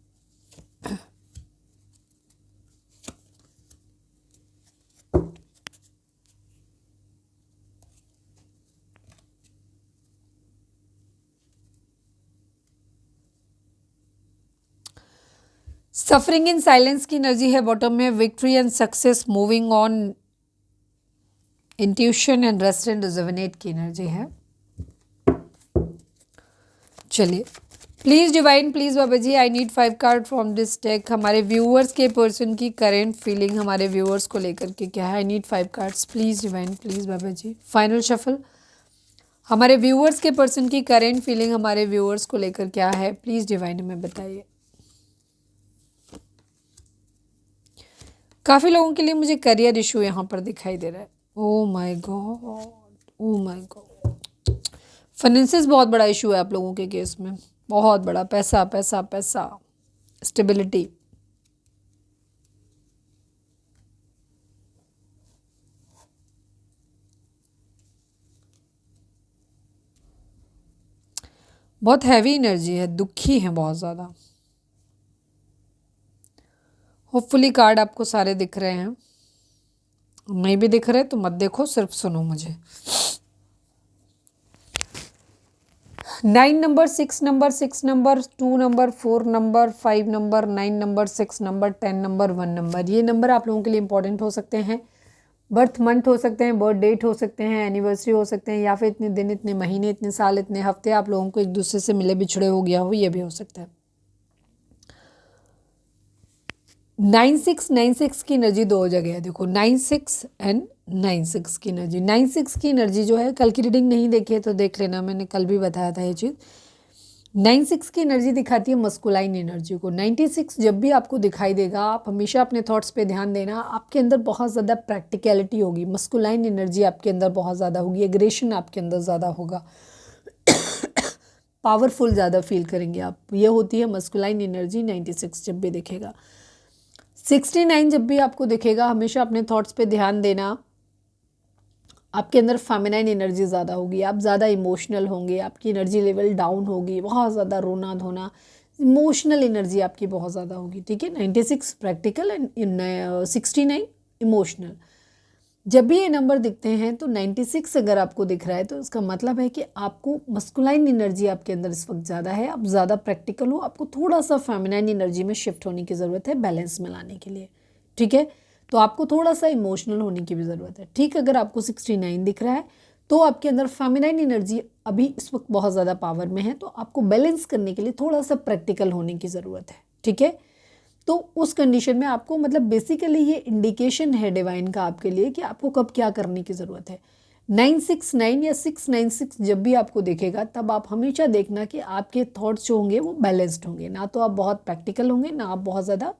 Speaker 1: Suffering in silence की एनर्जी है बॉटम में, victory and success, moving on, intuition and rest and rejuvenate की एनर्जी है। चलिए please divine, please Baba ji, I need 5 card from this deck. हमारे viewers के person की current feeling हमारे व्यूअर्स को लेकर के क्या है, I need 5 cards, please divine, please Baba ji. Final shuffle, हमारे व्यूअर्स के पर्सन की करेंट फीलिंग हमारे व्यूअर्स को लेकर क्या है, प्लीज़ डिवाइन हमें बताइए। काफ़ी लोगों के लिए मुझे करियर इशू यहाँ पर दिखाई दे रहा है। Oh my God, oh my God, finances बहुत बड़ा इशू है आप लोगों के केस में, बहुत बड़ा, पैसा पैसा पैसा, स्टेबिलिटी। बहुत हैवी एनर्जी है, दुखी है बहुत ज़्यादा। होपफुली कार्ड आपको सारे दिख रहे हैं, नहीं भी दिख रहे तो मत देखो, सिर्फ सुनो मुझे। 9 number, 6 number, 6 number, 2 number, 4 number, 5 number, 9 number, 6 number, 10 number, 1 number, ये नंबर आप लोगों के लिए इंपॉर्टेंट हो सकते हैं। बर्थ मंथ हो सकते हैं, बर्थ डेट हो सकते हैं, एनिवर्सरी हो सकते हैं, या फिर इतने दिन, इतने महीने, इतने साल, इतने हफ्ते आप लोगों को एक दूसरे से मिले बिछड़े हो गया हो, ये भी हो सकता है। 9696 की एनर्जी दो जगह है, देखो 96 एंड 96 की एनर्जी। 96 की एनर्जी जो है, कल की रीडिंग नहीं देखी है तो देख लेना, मैंने कल भी बताया था ये चीज़। 96 की एनर्जी दिखाती है मस्कुलाइन एनर्जी को। 96 जब भी आपको दिखाई देगा, आप हमेशा अपने थॉट्स पे ध्यान देना, आपके अंदर बहुत ज़्यादा प्रैक्टिकलिटी होगी, मस्कुलाइन एनर्जी आपके अंदर बहुत ज़्यादा होगी, एग्रेशन आपके अंदर ज़्यादा होगा, पावरफुल ज़्यादा फील करेंगे आप। ये होती है मस्कुलाइन एनर्जी 96 जब भी दिखेगा। 69 जब भी आपको दिखेगा, हमेशा अपने थॉट्स पे ध्यान देना, आपके अंदर फेमिनाइन एनर्जी ज़्यादा होगी, आप ज़्यादा इमोशनल होंगे, आपकी एनर्जी लेवल डाउन होगी, बहुत ज़्यादा रोना धोना, इमोशनल एनर्जी आपकी बहुत ज़्यादा होगी। ठीक है, 96 प्रैक्टिकल एंड 69 इमोशनल। जब भी ये नंबर दिखते हैं तो 96 अगर आपको दिख रहा है तो इसका मतलब है कि आपको मस्कुलाइन एनर्जी आपके अंदर इस वक्त ज़्यादा है, आप ज़्यादा प्रैक्टिकल हो, आपको थोड़ा सा फेमिनाइन एनर्जी में शिफ्ट होने की ज़रूरत है बैलेंस में लाने के लिए। ठीक है, तो आपको थोड़ा सा इमोशनल होने की भी ज़रूरत है। ठीक, अगर आपको 69 दिख रहा है तो आपके अंदर फेमिनाइन एनर्जी अभी इस वक्त बहुत ज़्यादा पावर में है, तो आपको बैलेंस करने के लिए थोड़ा सा प्रैक्टिकल होने की ज़रूरत है। ठीक है, तो उस कंडीशन में आपको मतलब बेसिकली ये इंडिकेशन है डिवाइन का आपके लिए कि आपको कब क्या करने की ज़रूरत है। 969 या 696 जब भी आपको देखेगा तब आप हमेशा देखना कि आपके थॉट्स जो होंगे वो बैलेंस्ड होंगे, ना तो आप बहुत प्रैक्टिकल होंगे, ना आप बहुत ज़्यादा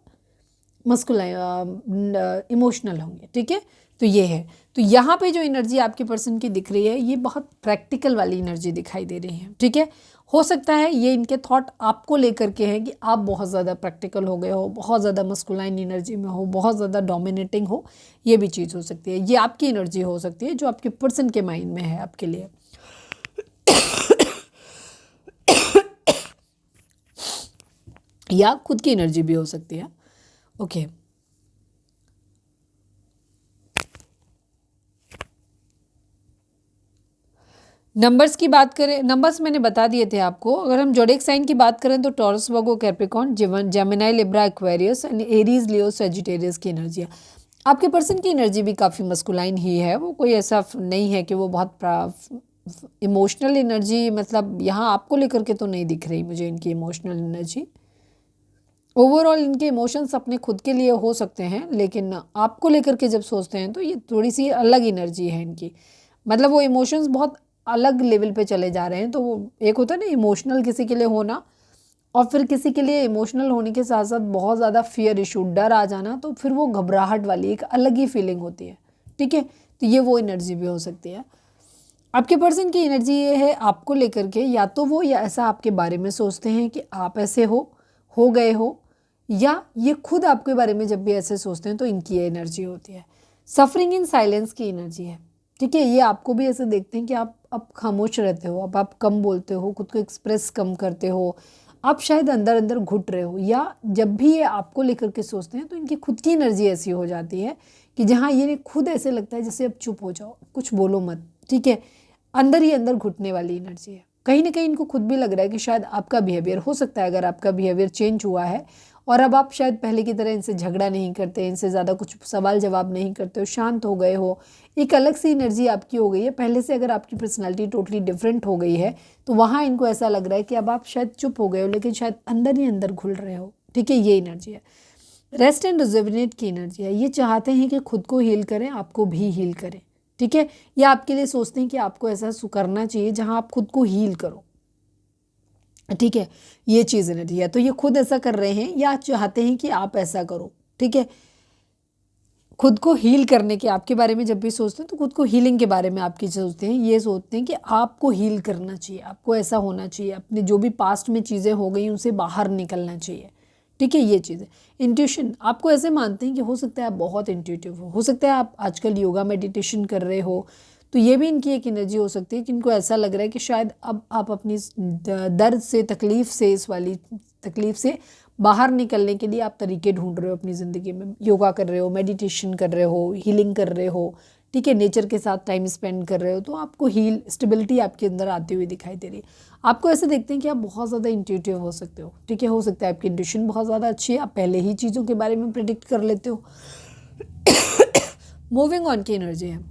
Speaker 1: मस्कुलाइन इमोशनल होंगे। ठीक है, तो ये है। तो यहाँ पे जो एनर्जी आपके पर्सन की दिख रही है ये बहुत प्रैक्टिकल वाली एनर्जी दिखाई दे रही है। ठीक है, हो सकता है ये इनके थॉट आपको लेकर के हैं कि आप बहुत ज़्यादा प्रैक्टिकल हो गए हो, बहुत ज़्यादा मस्कुलाइन एनर्जी में हो, बहुत ज़्यादा डोमिनेटिंग हो, ये भी चीज़ हो सकती है। ये आपकी एनर्जी हो सकती है जो आपके पर्सन के माइंड में है आपके लिए। या खुद की एनर्जी भी हो सकती है। ओके, नंबर्स की बात करें, नंबर्स मैंने बता दिए थे आपको। अगर हम जोडिएक साइन की बात करें तो taurus, Virgo, Capricorn, Gemini, Libra, Aquarius and Aries, Leo, Sagittarius की एनर्जी है। आपके पर्सन की एनर्जी भी काफ़ी मस्कुलाइन ही है, वो कोई ऐसा नहीं है कि वो बहुत इमोशनल एनर्जी, मतलब यहाँ आपको लेकर के तो नहीं दिख रही मुझे इनकी इमोशनल एनर्जी। ओवरऑल इनके इमोशंस अपने खुद के लिए हो सकते हैं, लेकिन आपको लेकर के जब सोचते हैं तो ये थोड़ी सी अलग एनर्जी है इनकी, मतलब वो इमोशंस बहुत अलग लेवल पे चले जा रहे हैं। तो वो एक होता है ना इमोशनल किसी के लिए होना, और फिर किसी के लिए इमोशनल होने के साथ साथ बहुत ज़्यादा फियर इशू, डर आ जाना, तो फिर वो घबराहट वाली एक अलग ही फीलिंग होती है। ठीक है, तो ये वो एनर्जी भी हो सकती है। आपके पर्सन की एनर्जी ये है आपको लेकर के, या तो वो या ऐसा आपके बारे में सोचते हैं कि आप ऐसे हो गए हो, या ये खुद आपके बारे में जब भी ऐसे सोचते हैं तो इनकी ये एनर्जी होती है। सफरिंग इन साइलेंस की एनर्जी है। ठीक है, ये आपको भी ऐसे देखते हैं कि आप अब खामोश रहते हो, अब आप कम बोलते हो, खुद को एक्सप्रेस कम करते हो, आप शायद अंदर अंदर घुट रहे हो, या जब भी ये आपको लेकर के सोचते हैं तो इनकी खुद की एनर्जी ऐसी हो जाती है कि जहाँ ये खुद ऐसे लगता है जैसे अब चुप हो जाओ, कुछ बोलो मत। ठीक है, अंदर ही अंदर घुटने वाली एनर्जी है। कहीं ना कहीं इनको खुद भी लग रहा है कि शायद आपका बिहेवियर हो सकता है, अगर आपका बिहेवियर चेंज हुआ है और अब आप शायद पहले की तरह इनसे झगड़ा नहीं करते, इनसे ज़्यादा कुछ सवाल जवाब नहीं करते हो, शांत हो गए हो, एक अलग सी एनर्जी आपकी हो गई है। पहले से अगर आपकी पर्सनालिटी टोटली डिफरेंट हो गई है तो वहाँ इनको ऐसा लग रहा है कि अब आप शायद चुप हो गए हो, लेकिन शायद अंदर ही अंदर घुल रहे हो। ठीक है, ये एनर्जी है। रेस्ट एंड रिजुविनेट की एनर्जी है। ये चाहते हैं कि खुद को हील करें, आपको भी हील करें। ठीक है, या आपके लिए सोचते हैं कि आपको ऐसा करना चाहिए जहाँ आप खुद को हील करो। ठीक है, ये चीज़ एनर्जी है। तो ये खुद ऐसा कर रहे हैं या चाहते हैं कि आप ऐसा करो। ठीक है, खुद को हील करने के आपके बारे में जब भी सोचते हैं तो खुद को हीलिंग के बारे में आपकी सोचते हैं, ये सोचते हैं कि आपको हील करना चाहिए, आपको ऐसा होना चाहिए, अपने जो भी पास्ट में चीज़ें हो गई उनसे बाहर निकलना चाहिए। ठीक है, ये चीज़ है। इंट्यूशन, आपको ऐसे मानते हैं कि हो सकता है आप बहुत इंट्यूटिव हो सकता है आप आजकल योगा मेडिटेशन कर रहे हो, तो ये भी इनकी एक एनर्जी हो सकती है कि इनको ऐसा लग रहा है कि शायद अब आप अपनी दर्द से, तकलीफ़ से, इस वाली तकलीफ़ से बाहर निकलने के लिए आप तरीके ढूंढ रहे हो अपनी ज़िंदगी में। योगा कर रहे हो, मेडिटेशन कर रहे हो, हीलिंग कर रहे हो। ठीक है, नेचर के साथ टाइम स्पेंड कर रहे हो, तो आपको हील स्टेबिलिटी आपके अंदर आती हुई दिखाई दे रही है। आपको ऐसे देखते हैं कि आप बहुत ज़्यादा इंट्यूटिव हो सकते हो। ठीक है, हो सकता है आपकी इंट्यूशन बहुत ज़्यादा अच्छी है, आप पहले ही चीज़ों के बारे में प्रेडिक्ट कर लेते हो। मूविंग ऑन की एनर्जी है।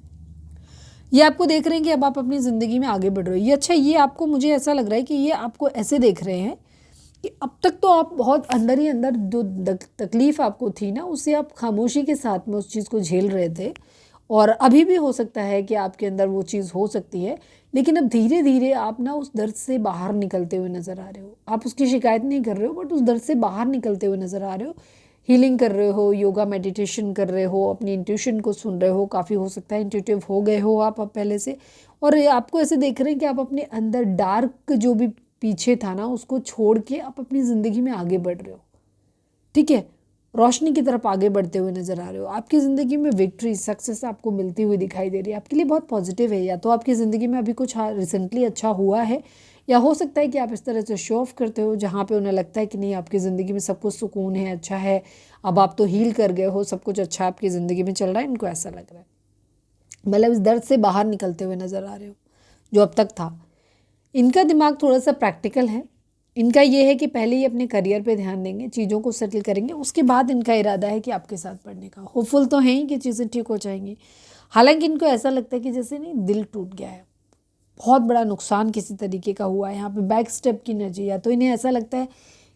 Speaker 1: ये आपको देख रहे हैं कि अब आप अपनी ज़िंदगी में आगे बढ़ रहे हो। ये अच्छा, ये आपको, मुझे ऐसा लग रहा है कि ये आपको ऐसे देख रहे हैं कि अब तक तो आप बहुत अंदर ही अंदर जो तकलीफ़ आपको थी ना, उससे आप खामोशी के साथ में उस चीज़ को झेल रहे थे, और अभी भी हो सकता है कि आपके अंदर वो चीज़ हो सकती है, लेकिन अब धीरे धीरे आप ना उस दर्द से बाहर निकलते हुए नज़र आ रहे हो। आप उसकी शिकायत नहीं कर रहे हो, बट उस दर्द से बाहर निकलते हुए नज़र आ रहे हो। हीलिंग कर रहे हो, योगा मेडिटेशन कर रहे हो, अपनी इंट्यूशन को सुन रहे हो, काफ़ी हो सकता है इंट्यूटिव हो गए हो आप अब पहले से। और ये आपको ऐसे देख रहे हैं कि आप अपने अंदर डार्क जो भी पीछे था ना, उसको छोड़ के आप अपनी ज़िंदगी में आगे बढ़ रहे हो। ठीक है, रोशनी की तरफ आगे बढ़ते हुए नज़र आ रहे हो। आपकी ज़िंदगी में विक्ट्री, सक्सेस आपको मिलती हुई दिखाई दे रही है। आपके लिए बहुत पॉजिटिव है। या तो आपकी ज़िंदगी में अभी कुछ रिसेंटली अच्छा हुआ है, या हो सकता है कि आप इस तरह से शो ऑफ करते हो जहाँ पे उन्हें लगता है कि नहीं, आपकी ज़िंदगी में सब कुछ सुकून है, अच्छा है, अब आप तो हील कर गए हो, सब कुछ अच्छा आपकी ज़िंदगी में चल रहा है। इनको ऐसा लग रहा है, मतलब इस दर्द से बाहर निकलते हुए नज़र आ रहे हो जो अब तक था। इनका दिमाग थोड़ा सा प्रैक्टिकल है। इनका ये है कि पहले ही अपने करियर पे ध्यान देंगे, चीज़ों को सेटल करेंगे, उसके बाद इनका इरादा है कि आपके साथ पढ़ने का। होपफुल तो हैं ही कि चीज़ें ठीक हो जाएंगी। हालांकि इनको ऐसा लगता है कि जैसे नहीं, दिल टूट गया है, बहुत बड़ा नुकसान किसी तरीके का हुआ है। यहाँ पे बैक स्टेप की एनर्जी, या तो इन्हें ऐसा लगता है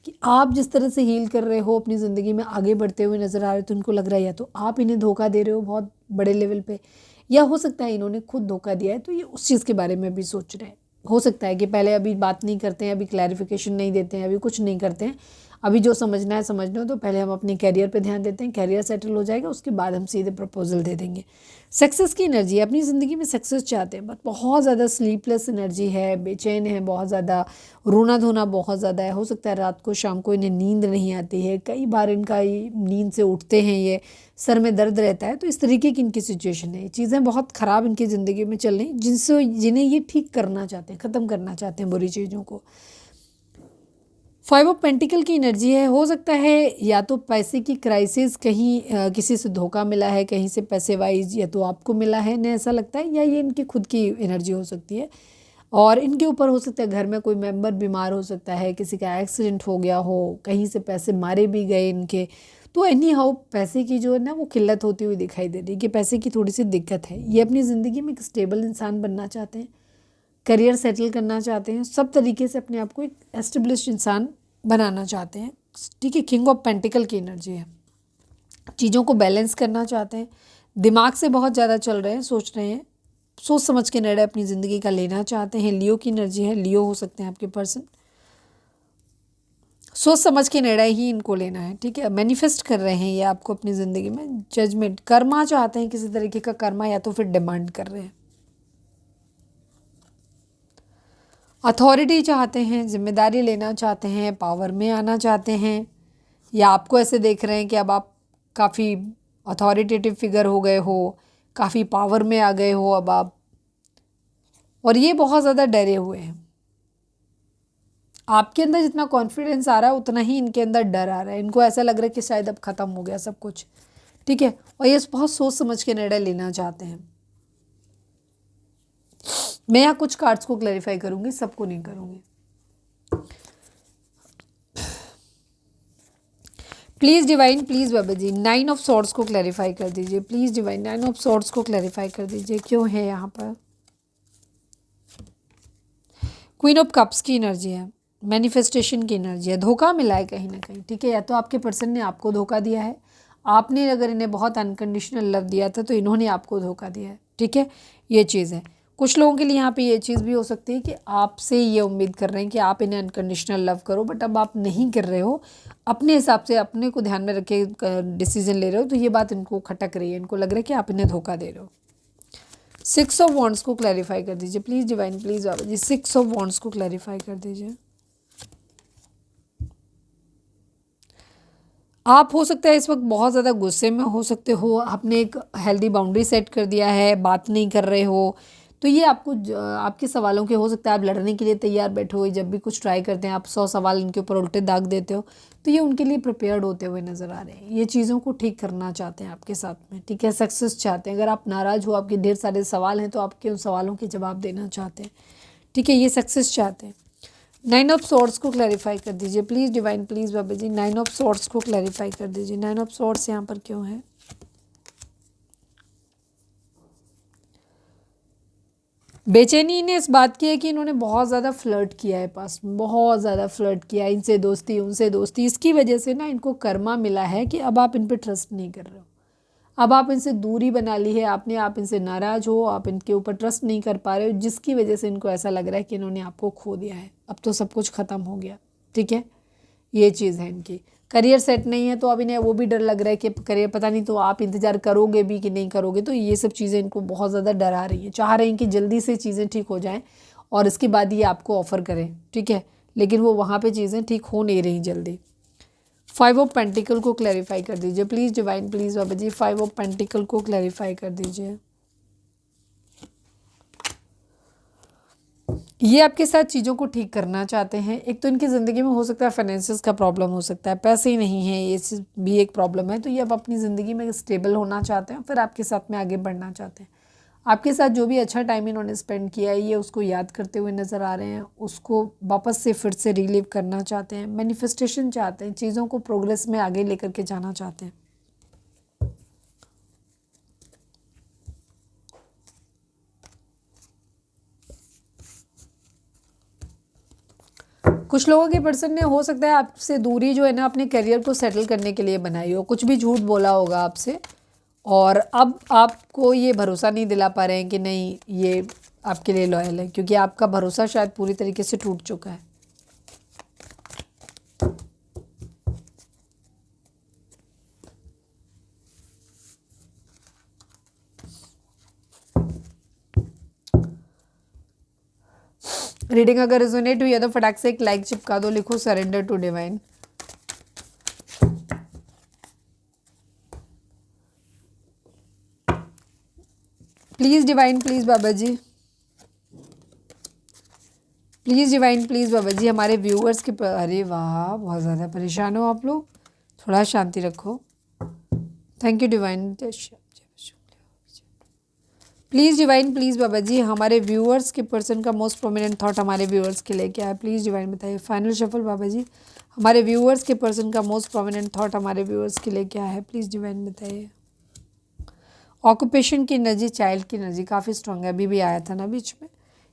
Speaker 1: कि आप जिस तरह से हील कर रहे हो, अपनी ज़िंदगी में आगे बढ़ते हुए नज़र आ रहे हो, तो इनको लग रहा है या तो आप इन्हें धोखा दे रहे हो बहुत बड़े लेवल पे, या हो सकता है इन्होंने खुद धोखा दिया है, तो ये उस चीज़ के बारे में भी सोच रहे हैं। हो सकता है कि पहले अभी बात नहीं करते हैं, अभी क्लैरिफिकेशन नहीं देते हैं, अभी कुछ नहीं करते हैं, अभी जो समझना है समझना हो, तो पहले हम अपने कैरियर पे ध्यान देते हैं, कैरियर सेटल हो जाएगा, उसके बाद हम सीधे प्रपोजल दे देंगे। सक्सेस की एनर्जी है, अपनी ज़िंदगी में सक्सेस चाहते हैं, बट बहुत ज़्यादा स्लीपलेस एनर्जी है, बेचैन है, बहुत ज़्यादा रोना धोना बहुत ज़्यादा है। हो सकता है रात को शाम को इन्हें नींद नहीं आती है, कई बार इनका नींद से उठते हैं, ये सर में दर्द रहता है। तो इस तरीके की इनकी सिचुएशन है। ये चीज़ें बहुत ख़राब इनकी ज़िंदगी में चल रही, जिन्हें ये ठीक करना चाहते हैं, ख़त्म करना चाहते हैं बुरी चीज़ों को। 5 ऑफ पेंटिकल की एनर्जी है। हो सकता है या तो पैसे की क्राइसिस, कहीं किसी से धोखा मिला है, कहीं से पैसे वाइज, या तो आपको मिला है, इन्हें ऐसा लगता है, या ये इनकी खुद की एनर्जी हो सकती है। और इनके ऊपर हो सकता है घर में कोई मेंबर बीमार हो सकता है, किसी का एक्सीडेंट हो गया हो, कहीं से पैसे मारे भी गए इनके। तो एनी हाउ पैसे की जो है ना, वो किल्लत होती हुई दिखाई दे रही है, कि पैसे की थोड़ी सी दिक्कत है। ये अपनी ज़िंदगी में एक स्टेबल इंसान बनना चाहते हैं, करियर सेटल करना चाहते हैं, सब तरीके से अपने आप को एक एस्टेब्लिश्ड इंसान बनाना चाहते हैं। ठीक है, किंग ऑफ पेंटिकल की एनर्जी है। चीज़ों को बैलेंस करना चाहते हैं, दिमाग से बहुत ज़्यादा चल रहे हैं, सोच रहे हैं, सोच समझ के निर्णय अपनी ज़िंदगी का लेना चाहते हैं। लियो की एनर्जी है, लियो हो सकते हैं आपके पर्सन। सोच समझ के निर्णय ही इनको लेना है। ठीक है, मैनिफेस्ट कर रहे हैं ये आपको अपनी ज़िंदगी में। जजमेंट, कर्मा चाहते हैं, किसी तरीके का कर्मा, या तो फिर डिमांड कर रहे हैं। अथॉरिटी चाहते हैं, जिम्मेदारी लेना चाहते हैं, पावर में आना चाहते हैं, या आपको ऐसे देख रहे हैं कि अब आप काफ़ी अथॉरिटेटिव फिगर हो गए हो, काफ़ी पावर में आ गए हो अब आप, और ये बहुत ज़्यादा डरे हुए हैं। आपके अंदर जितना कॉन्फिडेंस आ रहा है, उतना ही इनके अंदर डर आ रहा है। इनको ऐसा लग रहा है कि शायद अब ख़त्म हो गया सब कुछ। ठीक है, और ये बहुत सोच समझ के निर्णय लेना चाहते हैं। मैं यहाँ कुछ कार्ड्स को क्लैरिफाई करूँगी, सबको नहीं करूँगी। प्लीज़ डिवाइन, प्लीज़ बाबा जी 9 ऑफ सॉर्ड्स को क्लैरिफाई कर दीजिए। प्लीज़ डिवाइन 9 ऑफ सॉर्ड्स को क्लैरिफाई कर दीजिए, क्यों है यहाँ पर। क्वीन ऑफ कप्स की एनर्जी है, मैनिफेस्टेशन की एनर्जी है। धोखा मिला है कहीं ना कहीं। ठीक है, या तो आपके पर्सन ने आपको धोखा दिया है, आपने अगर इन्हें बहुत अनकंडीशनल लव दिया था, तो इन्होंने आपको धोखा दिया है। ठीक है, ये चीज़ है। कुछ लोगों के लिए यहाँ पे ये चीज़ भी हो सकती है कि आपसे ये उम्मीद कर रहे हैं कि आप इन्हें अनकंडीशनल लव करो, बट अब आप नहीं कर रहे हो, अपने हिसाब से अपने को ध्यान में रखे डिसीजन ले रहे हो, तो ये बात इनको खटक रही है। इनको लग रहा है कि आप इन्हें धोखा दे रहे हो। 6 ऑफ वॉन्ड्स को क्लैरिफाई कर दीजिए प्लीज़ डिवाइन, प्लीज़ बाबा जी 6 ऑफ वॉन्ड्स को क्लैरिफाई कर दीजिए। आप हो सकता है इस वक्त बहुत ज़्यादा गुस्से में हो सकते हो, आपने एक हेल्दी बाउंड्री सेट कर दिया है, बात नहीं कर रहे हो, तो ये आपको आपके सवालों के हो सकता है आप लड़ने के लिए तैयार बैठे हो। जब भी कुछ ट्राई करते हैं आप 100 सवाल इनके ऊपर उल्टे दाग देते हो, तो ये उनके लिए प्रिपेयर्ड होते हुए नज़र आ रहे हैं। ये चीज़ों को ठीक करना चाहते हैं आपके साथ में। ठीक है, सक्सेस चाहते हैं। अगर आप नाराज़ हो, आपके ढेर सारे सवाल हैं, तो आपके उन सवालों के जवाब देना चाहते हैं। ठीक है, ये सक्सेस चाहते हैं। 9 ऑफ सॉर्ड्स को क्लैरिफाई कर दीजिए प्लीज़ डिवाइन, प्लीज़ बाबा जी 9 ऑफ सॉर्ड्स को क्लैरिफाई कर दीजिए। 9 ऑफ सॉर्ड्स यहाँ पर क्यों है। बेचैनी इन्हें इस बात की है कि इन्होंने बहुत ज़्यादा फ्लर्ट किया है, पास में बहुत ज़्यादा फ्लर्ट किया है, इनसे दोस्ती उनसे दोस्ती, इसकी वजह से ना इनको कर्मा मिला है कि अब आप इन पर ट्रस्ट नहीं कर रहे हो। अब आप इनसे दूरी बना ली है आपने, आप इनसे नाराज़ हो, आप इनके ऊपर ट्रस्ट नहीं कर पा रहे हो, जिसकी वजह से इनको ऐसा लग रहा है कि इन्होंने आपको खो दिया है, अब तो सब कुछ ख़त्म हो गया। ठीक है, ये चीज़ है इनकी। करियर सेट नहीं है तो अब इन्हें वो भी डर लग रहा है कि करियर पता नहीं तो आप इंतज़ार करोगे भी कि नहीं करोगे, तो ये सब चीज़ें इनको बहुत ज़्यादा डरा रही हैं। चाह रहे हैं कि जल्दी से चीज़ें ठीक हो जाएं और इसके बाद ये आपको ऑफ़र करें। ठीक है, लेकिन वो वहाँ पे चीज़ें ठीक हो नहीं रही जल्दी। 5 ऑफ पेंटिकल को क्लैरिफाई कर दीजिए प्लीज़ डिवाइन, प्लीज़ बाबा जी 5 ऑफ पेंटिकल को क्लैरिफाई कर दीजिए। ये आपके साथ चीज़ों को ठीक करना चाहते हैं। एक तो इनकी ज़िंदगी में हो सकता है फाइनेंसेस का प्रॉब्लम हो सकता है, पैसे ही नहीं हैं, ये भी एक प्रॉब्लम है। तो ये अब अपनी ज़िंदगी में स्टेबल होना चाहते हैं, फिर आपके साथ में आगे बढ़ना चाहते हैं। आपके साथ जो भी अच्छा टाइम इन्होंने स्पेंड किया है ये उसको याद करते हुए नज़र आ रहे हैं, उसको वापस से फिर से रिलीव करना चाहते हैं, मैनिफेस्टेशन चाहते हैं, चीज़ों को प्रोग्रेस में आगे लेकर के जाना चाहते हैं। कुछ लोगों के पर्सन ने हो सकता है आपसे दूरी जो है ना अपने करियर को सेटल करने के लिए बनाई हो, कुछ भी झूठ बोला होगा आपसे और अब आपको ये भरोसा नहीं दिला पा रहे हैं कि नहीं ये आपके लिए लॉयल है, क्योंकि आपका भरोसा शायद पूरी तरीके से टूट चुका है। रीडिंग अगर रेजोनेट हुई है तो फटाक से एक लाइक चिपका दो, लिखो surrender to divine. Please divine, please Baba ji, please divine, please बाबा जी हमारे व्यूअर्स के अरे वाह बहुत ज़्यादा परेशान हो आप लोग, थोड़ा शांति रखो। Thank you divine. Please divine, please बाबा जी हमारे व्यूअर्स के पर्सन का मोस्ट प्रोमिनेंट थॉट हमारे व्यूअर्स के लिए क्या है, प्लीज़ डिवाइन बताइए। फाइनल शफल बाबा जी हमारे व्यूअर्स के पर्सन का मोस्ट प्रोमिनेंट थॉट हमारे व्यूअर्स के लिए क्या है, प्लीज़ डिवाइन बताइए। ऑक्यूपेशन की एनर्जी, चाइल्ड की एनर्जी काफ़ी स्ट्रांग है, अभी भी आया था ना बीच में।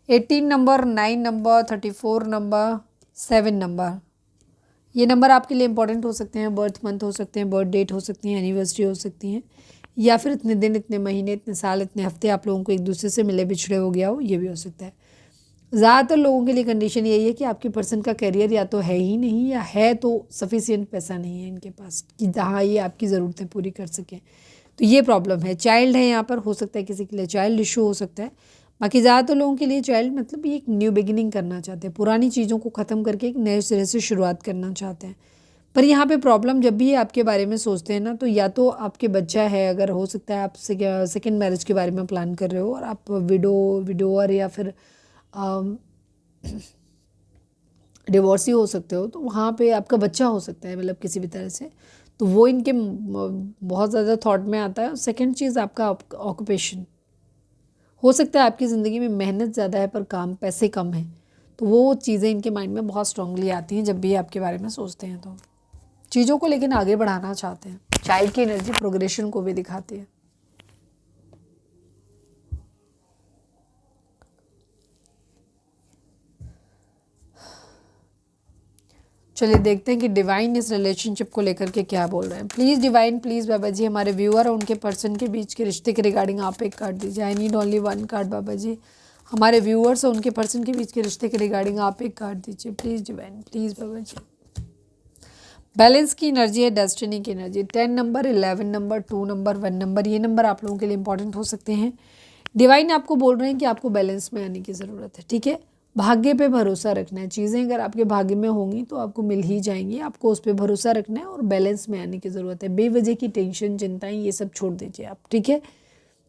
Speaker 1: 18 नंबर, 9 नंबर, 34 नंबर, 7 नंबर, ये नंबर आपके लिए इंपॉर्टेंट हो सकते हैं। बर्थ मंथ हो सकते हैं, बर्थ डेट हो सकती है, एनिवर्सरी हो सकती हैं, या फिर इतने दिन, इतने महीने, इतने साल, इतने हफ्ते आप लोगों को एक दूसरे से मिले बिछड़े हो गया हो, ये भी हो सकता है। ज़्यादातर लोगों के लिए कंडीशन यही है कि आपके पर्सन का करियर या तो है ही नहीं या है तो सफिशिएंट पैसा नहीं है इनके पास कि जहाँ ये आपकी ज़रूरतें पूरी कर सकें, तो ये प्रॉब्लम है। चाइल्ड है यहाँ पर, हो सकता है किसी के लिए चाइल्ड इशू हो सकता है। बाकी ज़्यादातर लोगों के लिए चाइल्ड मतलब ये एक न्यू बिगिनिंग करना चाहते हैं, पुरानी चीज़ों को ख़त्म करके एक नए सिरे से शुरुआत करना चाहते हैं। पर यहाँ पे प्रॉब्लम जब भी ये आपके बारे में सोचते हैं ना, तो या तो आपके बच्चा है, अगर हो सकता है आप सेकेंड मैरिज के बारे में प्लान कर रहे हो और आप विडोअर या फिर डिवोर्सी हो सकते हो, तो वहाँ पे आपका बच्चा हो सकता है, मतलब किसी भी तरह से, तो वो इनके बहुत ज़्यादा थॉट में आता है। सेकंड चीज़ आपका ऑक्यूपेशन, हो सकता है आपकी ज़िंदगी में मेहनत ज़्यादा है पर काम पैसे कम हैं, तो वो चीज़ें इनके माइंड में बहुत स्ट्रांगली आती हैं जब भी आपके बारे में सोचते हैं, तो चीज़ों को लेकिन आगे बढ़ाना चाहते हैं। चाइल्ड की एनर्जी प्रोग्रेशन को भी दिखाती है। चलिए देखते हैं कि डिवाइन इस रिलेशनशिप को लेकर के क्या बोल रहे हैं। प्लीज़ डिवाइन, प्लीज़ बाबा जी हमारे व्यूअर और उनके पर्सन के बीच के रिश्ते के रिगार्डिंग आप एक कार्ड दीजिए। आई नीड ओनली 1 कार्ड बाबा जी, हमारे व्यूअर्स और उनके पर्सन के बीच के रिश्ते के रिगार्डिंग आप एक कार्ड दीजिए प्लीज़ डिवाइन, प्लीज़ बाबा जी। बैलेंस की एनर्जी है, डेस्टिनी की energy, 10 number, 11 number, 2 number, 1 number, ये नंबर आप लोगों के लिए इंपॉर्टेंट हो सकते हैं। डिवाइन आपको बोल रहे हैं कि आपको बैलेंस में आने की ज़रूरत है। ठीक है, भाग्य पे भरोसा रखना है, चीज़ें अगर आपके भाग्य में होंगी तो आपको मिल ही जाएंगी, आपको उस पर भरोसा रखना है और बैलेंस में आने की ज़रूरत है। बेवजह की टेंशन, चिंताएं, ये सब छोड़ दीजिए आप। ठीक है,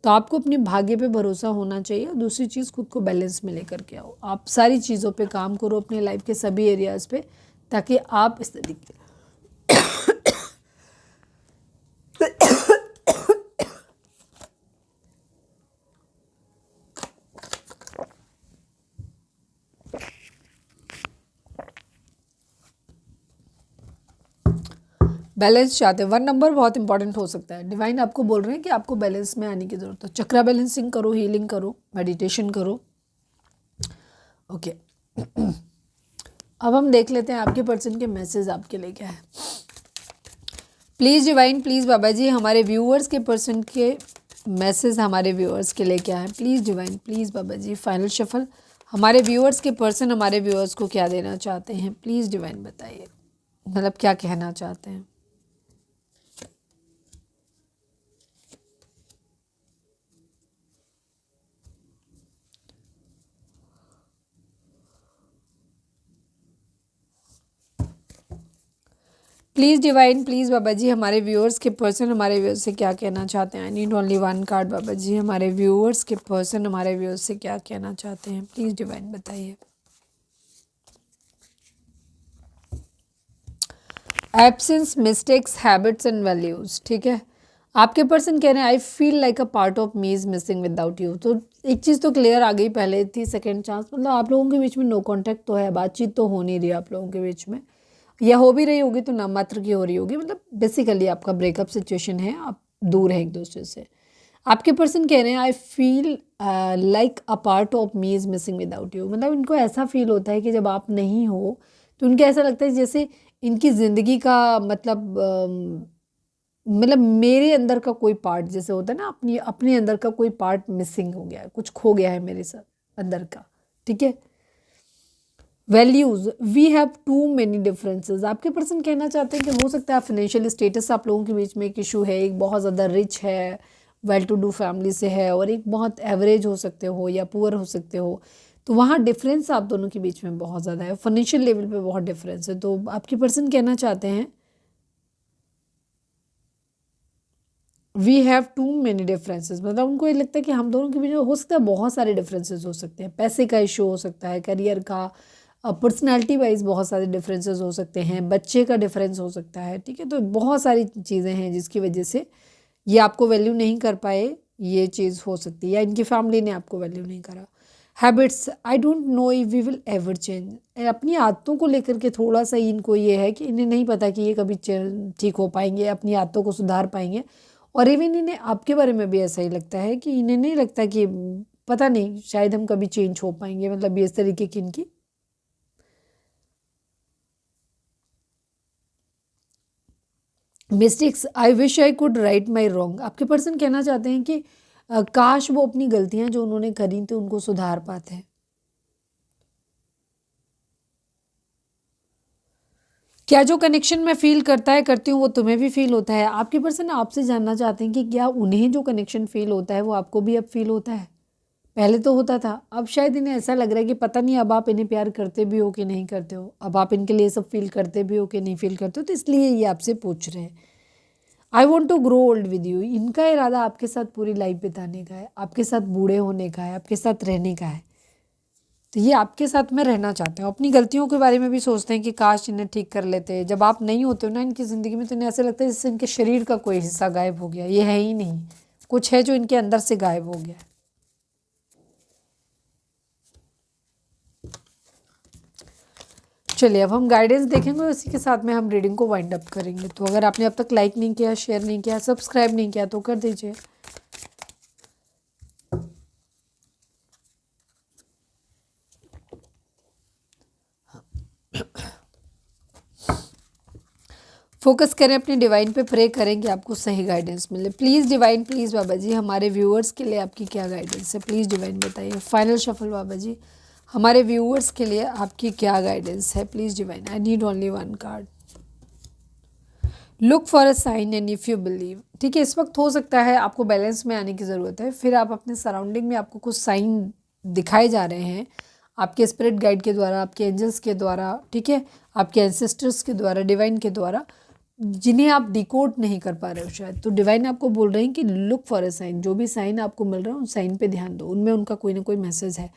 Speaker 1: तो आपको अपने भाग्य पे भरोसा होना चाहिए और दूसरी चीज़ खुद को बैलेंस में लेकर के आओ। आप सारी चीज़ों पे काम करो अपने लाइफ के सभी एरियाज़ पे, ताकि आप इस तरीके बैलेंस चाहते हैं। 1 नंबर बहुत इंपॉर्टेंट हो सकता है। डिवाइन आपको बोल रहे हैं कि आपको बैलेंस में आने की ज़रूरत है। चक्रा बैलेंसिंग करो, हीलिंग करो, मेडिटेशन करो। ओके अब हम देख लेते हैं आपके पर्सन के मैसेज आपके लिए क्या है। प्लीज़ डिवाइन, प्लीज़ बाबा जी हमारे व्यूअर्स के पर्सन के मैसेज हमारे व्यूअर्स के लिए क्या है? Please divine, please Baba ji final shuffle हमारे व्यूअर्स के पर्सन हमारे व्यूअर्स को क्या देना चाहते हैं? प्लीज़ डिवाइन बताइए, मतलब क्या कहना चाहते हैं? प्लीज़ डिवाइन, प्लीज़ बाबा जी हमारे व्यूअर्स के पर्सन हमारे व्यूअर्स से क्या कहना चाहते हैं? I need only one card Baba जी, हमारे व्यूअर्स के पर्सन हमारे व्यूअर्स से क्या कहना चाहते हैं? प्लीज़ डिवाइन बताइए। Absence, mistakes, habits and values, ठीक है। आपके पर्सन कह रहे हैं I feel like a part of me is missing without you. तो एक चीज़ तो क्लियर आ गई, पहले थी सेकंड चांस, मतलब आप लोगों के बीच में नो कांटेक्ट तो है, बातचीत तो हो नहीं रही आप लोगों के बीच में, या हो भी रही होगी तो नाम मात्र की हो रही होगी, मतलब बेसिकली आपका ब्रेकअप सिचुएशन है, आप दूर हैं एक दूसरे से। आपके पर्सन कह रहे हैं I feel like a part of me is missing without you, मतलब इनको ऐसा फील होता है कि जब आप नहीं हो तो उनको ऐसा लगता है जैसे इनकी ज़िंदगी का मतलब मेरे अंदर का कोई पार्ट, जैसे होता है ना अपनी अपने अंदर का कोई पार्ट मिसिंग हो गया है, कुछ खो गया है मेरे साथ अंदर का, ठीक है। Values, we have too many differences. आपके पर्सन कहना चाहते हैं कि हो सकता है फाइनेंशियल स्टेटस आप लोगों के बीच में एक इशू है, एक बहुत ज़्यादा रिच है, वेल टू डू फैमिली से है, और एक बहुत एवरेज हो सकते हो या पुअर हो सकते हो, तो वहाँ डिफरेंस आप दोनों के बीच में बहुत ज़्यादा है, फाइनेंशियल लेवल पे बहुत डिफरेंस है। तो आपके पर्सन कहना चाहते हैं we have too many differences, मतलब उनको ये लगता है कि हम दोनों के बीच में हो सकता है बहुत सारे डिफरेंसेस हो सकते हैं, पैसे का इशू हो सकता है, करियर का, पर्सनालिटी वाइज बहुत सारे डिफरेंसेस हो सकते हैं, बच्चे का डिफरेंस हो सकता है, ठीक है। तो बहुत सारी चीज़ें हैं जिसकी वजह से ये आपको वैल्यू नहीं कर पाए, ये चीज़ हो सकती है, या इनकी फैमिली ने आपको वैल्यू नहीं करा। Habits, I don't know if we will ever change. अपनी आदतों को लेकर के थोड़ा सा इनको ये है कि इन्हें नहीं पता कि ये कभी ठीक हो पाएंगे, अपनी आदतों को सुधार पाएंगे, और इवन इन्हें आपके बारे में भी ऐसा ही लगता है कि इन्हें नहीं लगता कि पता नहीं शायद हम कभी चेंज हो पाएंगे, मतलब ये इस तरीके की इनकी mistakes. I wish I could write my wrong. आपके पर्सन कहना चाहते हैं कि काश वो अपनी गलतियां जो उन्होंने करी थी उनको सुधार पाते हैं। क्या जो कनेक्शन मैं फील करता है करती हूँ वो तुम्हें भी फील होता है? आपके पर्सन आपसे जानना चाहते हैं कि क्या उन्हें जो कनेक्शन फील होता है वो आपको भी अब फील होता है? पहले तो होता था, अब शायद इन्हें ऐसा लग रहा है कि पता नहीं अब आप इन्हें प्यार करते भी हो कि नहीं करते हो, अब आप इनके लिए सब फील करते भी हो कि नहीं फील करते हो, तो इसलिए ये आपसे पूछ रहे हैं। I want to grow old with you, इनका इरादा आपके साथ पूरी लाइफ बिताने का है, आपके साथ बूढ़े होने का है, आपके साथ रहने का है। तो ये आपके साथ में रहना चाहते हैं, अपनी गलतियों के बारे में भी सोचते हैं कि काश इन्हें ठीक कर लेते। जब आप नहीं होते हो ना इनकी ज़िंदगी में तो इन्हें ऐसा लगता है जैसे इनके शरीर का कोई हिस्सा गायब हो गया, ये है ही नहीं, कुछ है जो इनके अंदर से गायब हो गया है। चलिए अब हम गाइडेंस देखेंगे, उसी के साथ में हम रीडिंग को वाइंड अप करेंगे। तो अगर आपने अब तक लाइक नहीं किया, शेयर नहीं किया, सब्सक्राइब नहीं किया तो कर दीजिए। फोकस करें अपने डिवाइन पे, प्रे करें कि आपको सही गाइडेंस मिले। प्लीज़ डिवाइन, प्लीज़ बाबा जी हमारे व्यूअर्स के लिए आपकी क्या गाइडेंस है? प्लीज़ डिवाइन बताइए। फाइनल शफल बाबा जी हमारे व्यूअर्स के लिए आपकी क्या गाइडेंस है? Please divine, I need only one card. Look for a sign and if you believe, ठीक है। इस वक्त हो सकता है आपको बैलेंस में आने की ज़रूरत है, फिर आप अपने सराउंडिंग में आपको कुछ साइन दिखाए जा रहे हैं आपके स्पिरिट गाइड के द्वारा, आपके एंजल्स के द्वारा, ठीक है, आपके एंसेस्टर्स के द्वारा, डिवाइन के द्वारा, जिन्हें आप डिकोड नहीं कर पा रहे हो शायद। तो डिवाइन आपको बोल रहे हैं कि लुक फॉर अ साइन, जो भी साइन आपको मिल रहा है उन साइन पे ध्यान दो, उनमें उनका कोई ना कोई मैसेज है।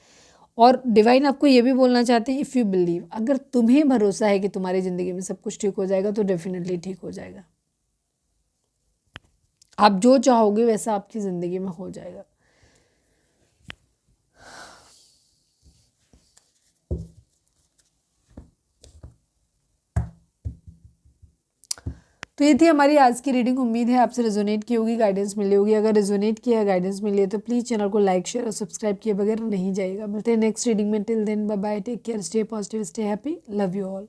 Speaker 1: और डिवाइन आपको ये भी बोलना चाहते हैं इफ़ यू बिलीव, अगर तुम्हें भरोसा है कि तुम्हारी ज़िंदगी में सब कुछ ठीक हो जाएगा तो डेफिनेटली ठीक हो जाएगा। आप जो चाहोगे वैसा आपकी ज़िंदगी में हो जाएगा। तो ये थी हमारी आज की रीडिंग। उम्मीद है आपसे रेजोनेट की होगी, गाइडेंस मिली होगी। अगर रेजोनेट किया, गाइडेंस मिली है तो प्लीज़ चैनल को लाइक, शेयर और सब्सक्राइब किए बगैर नहीं जाएगा। मिलते हैं नेक्स्ट रीडिंग में। Till then bye bye, take care, stay positive, stay happy, love you all.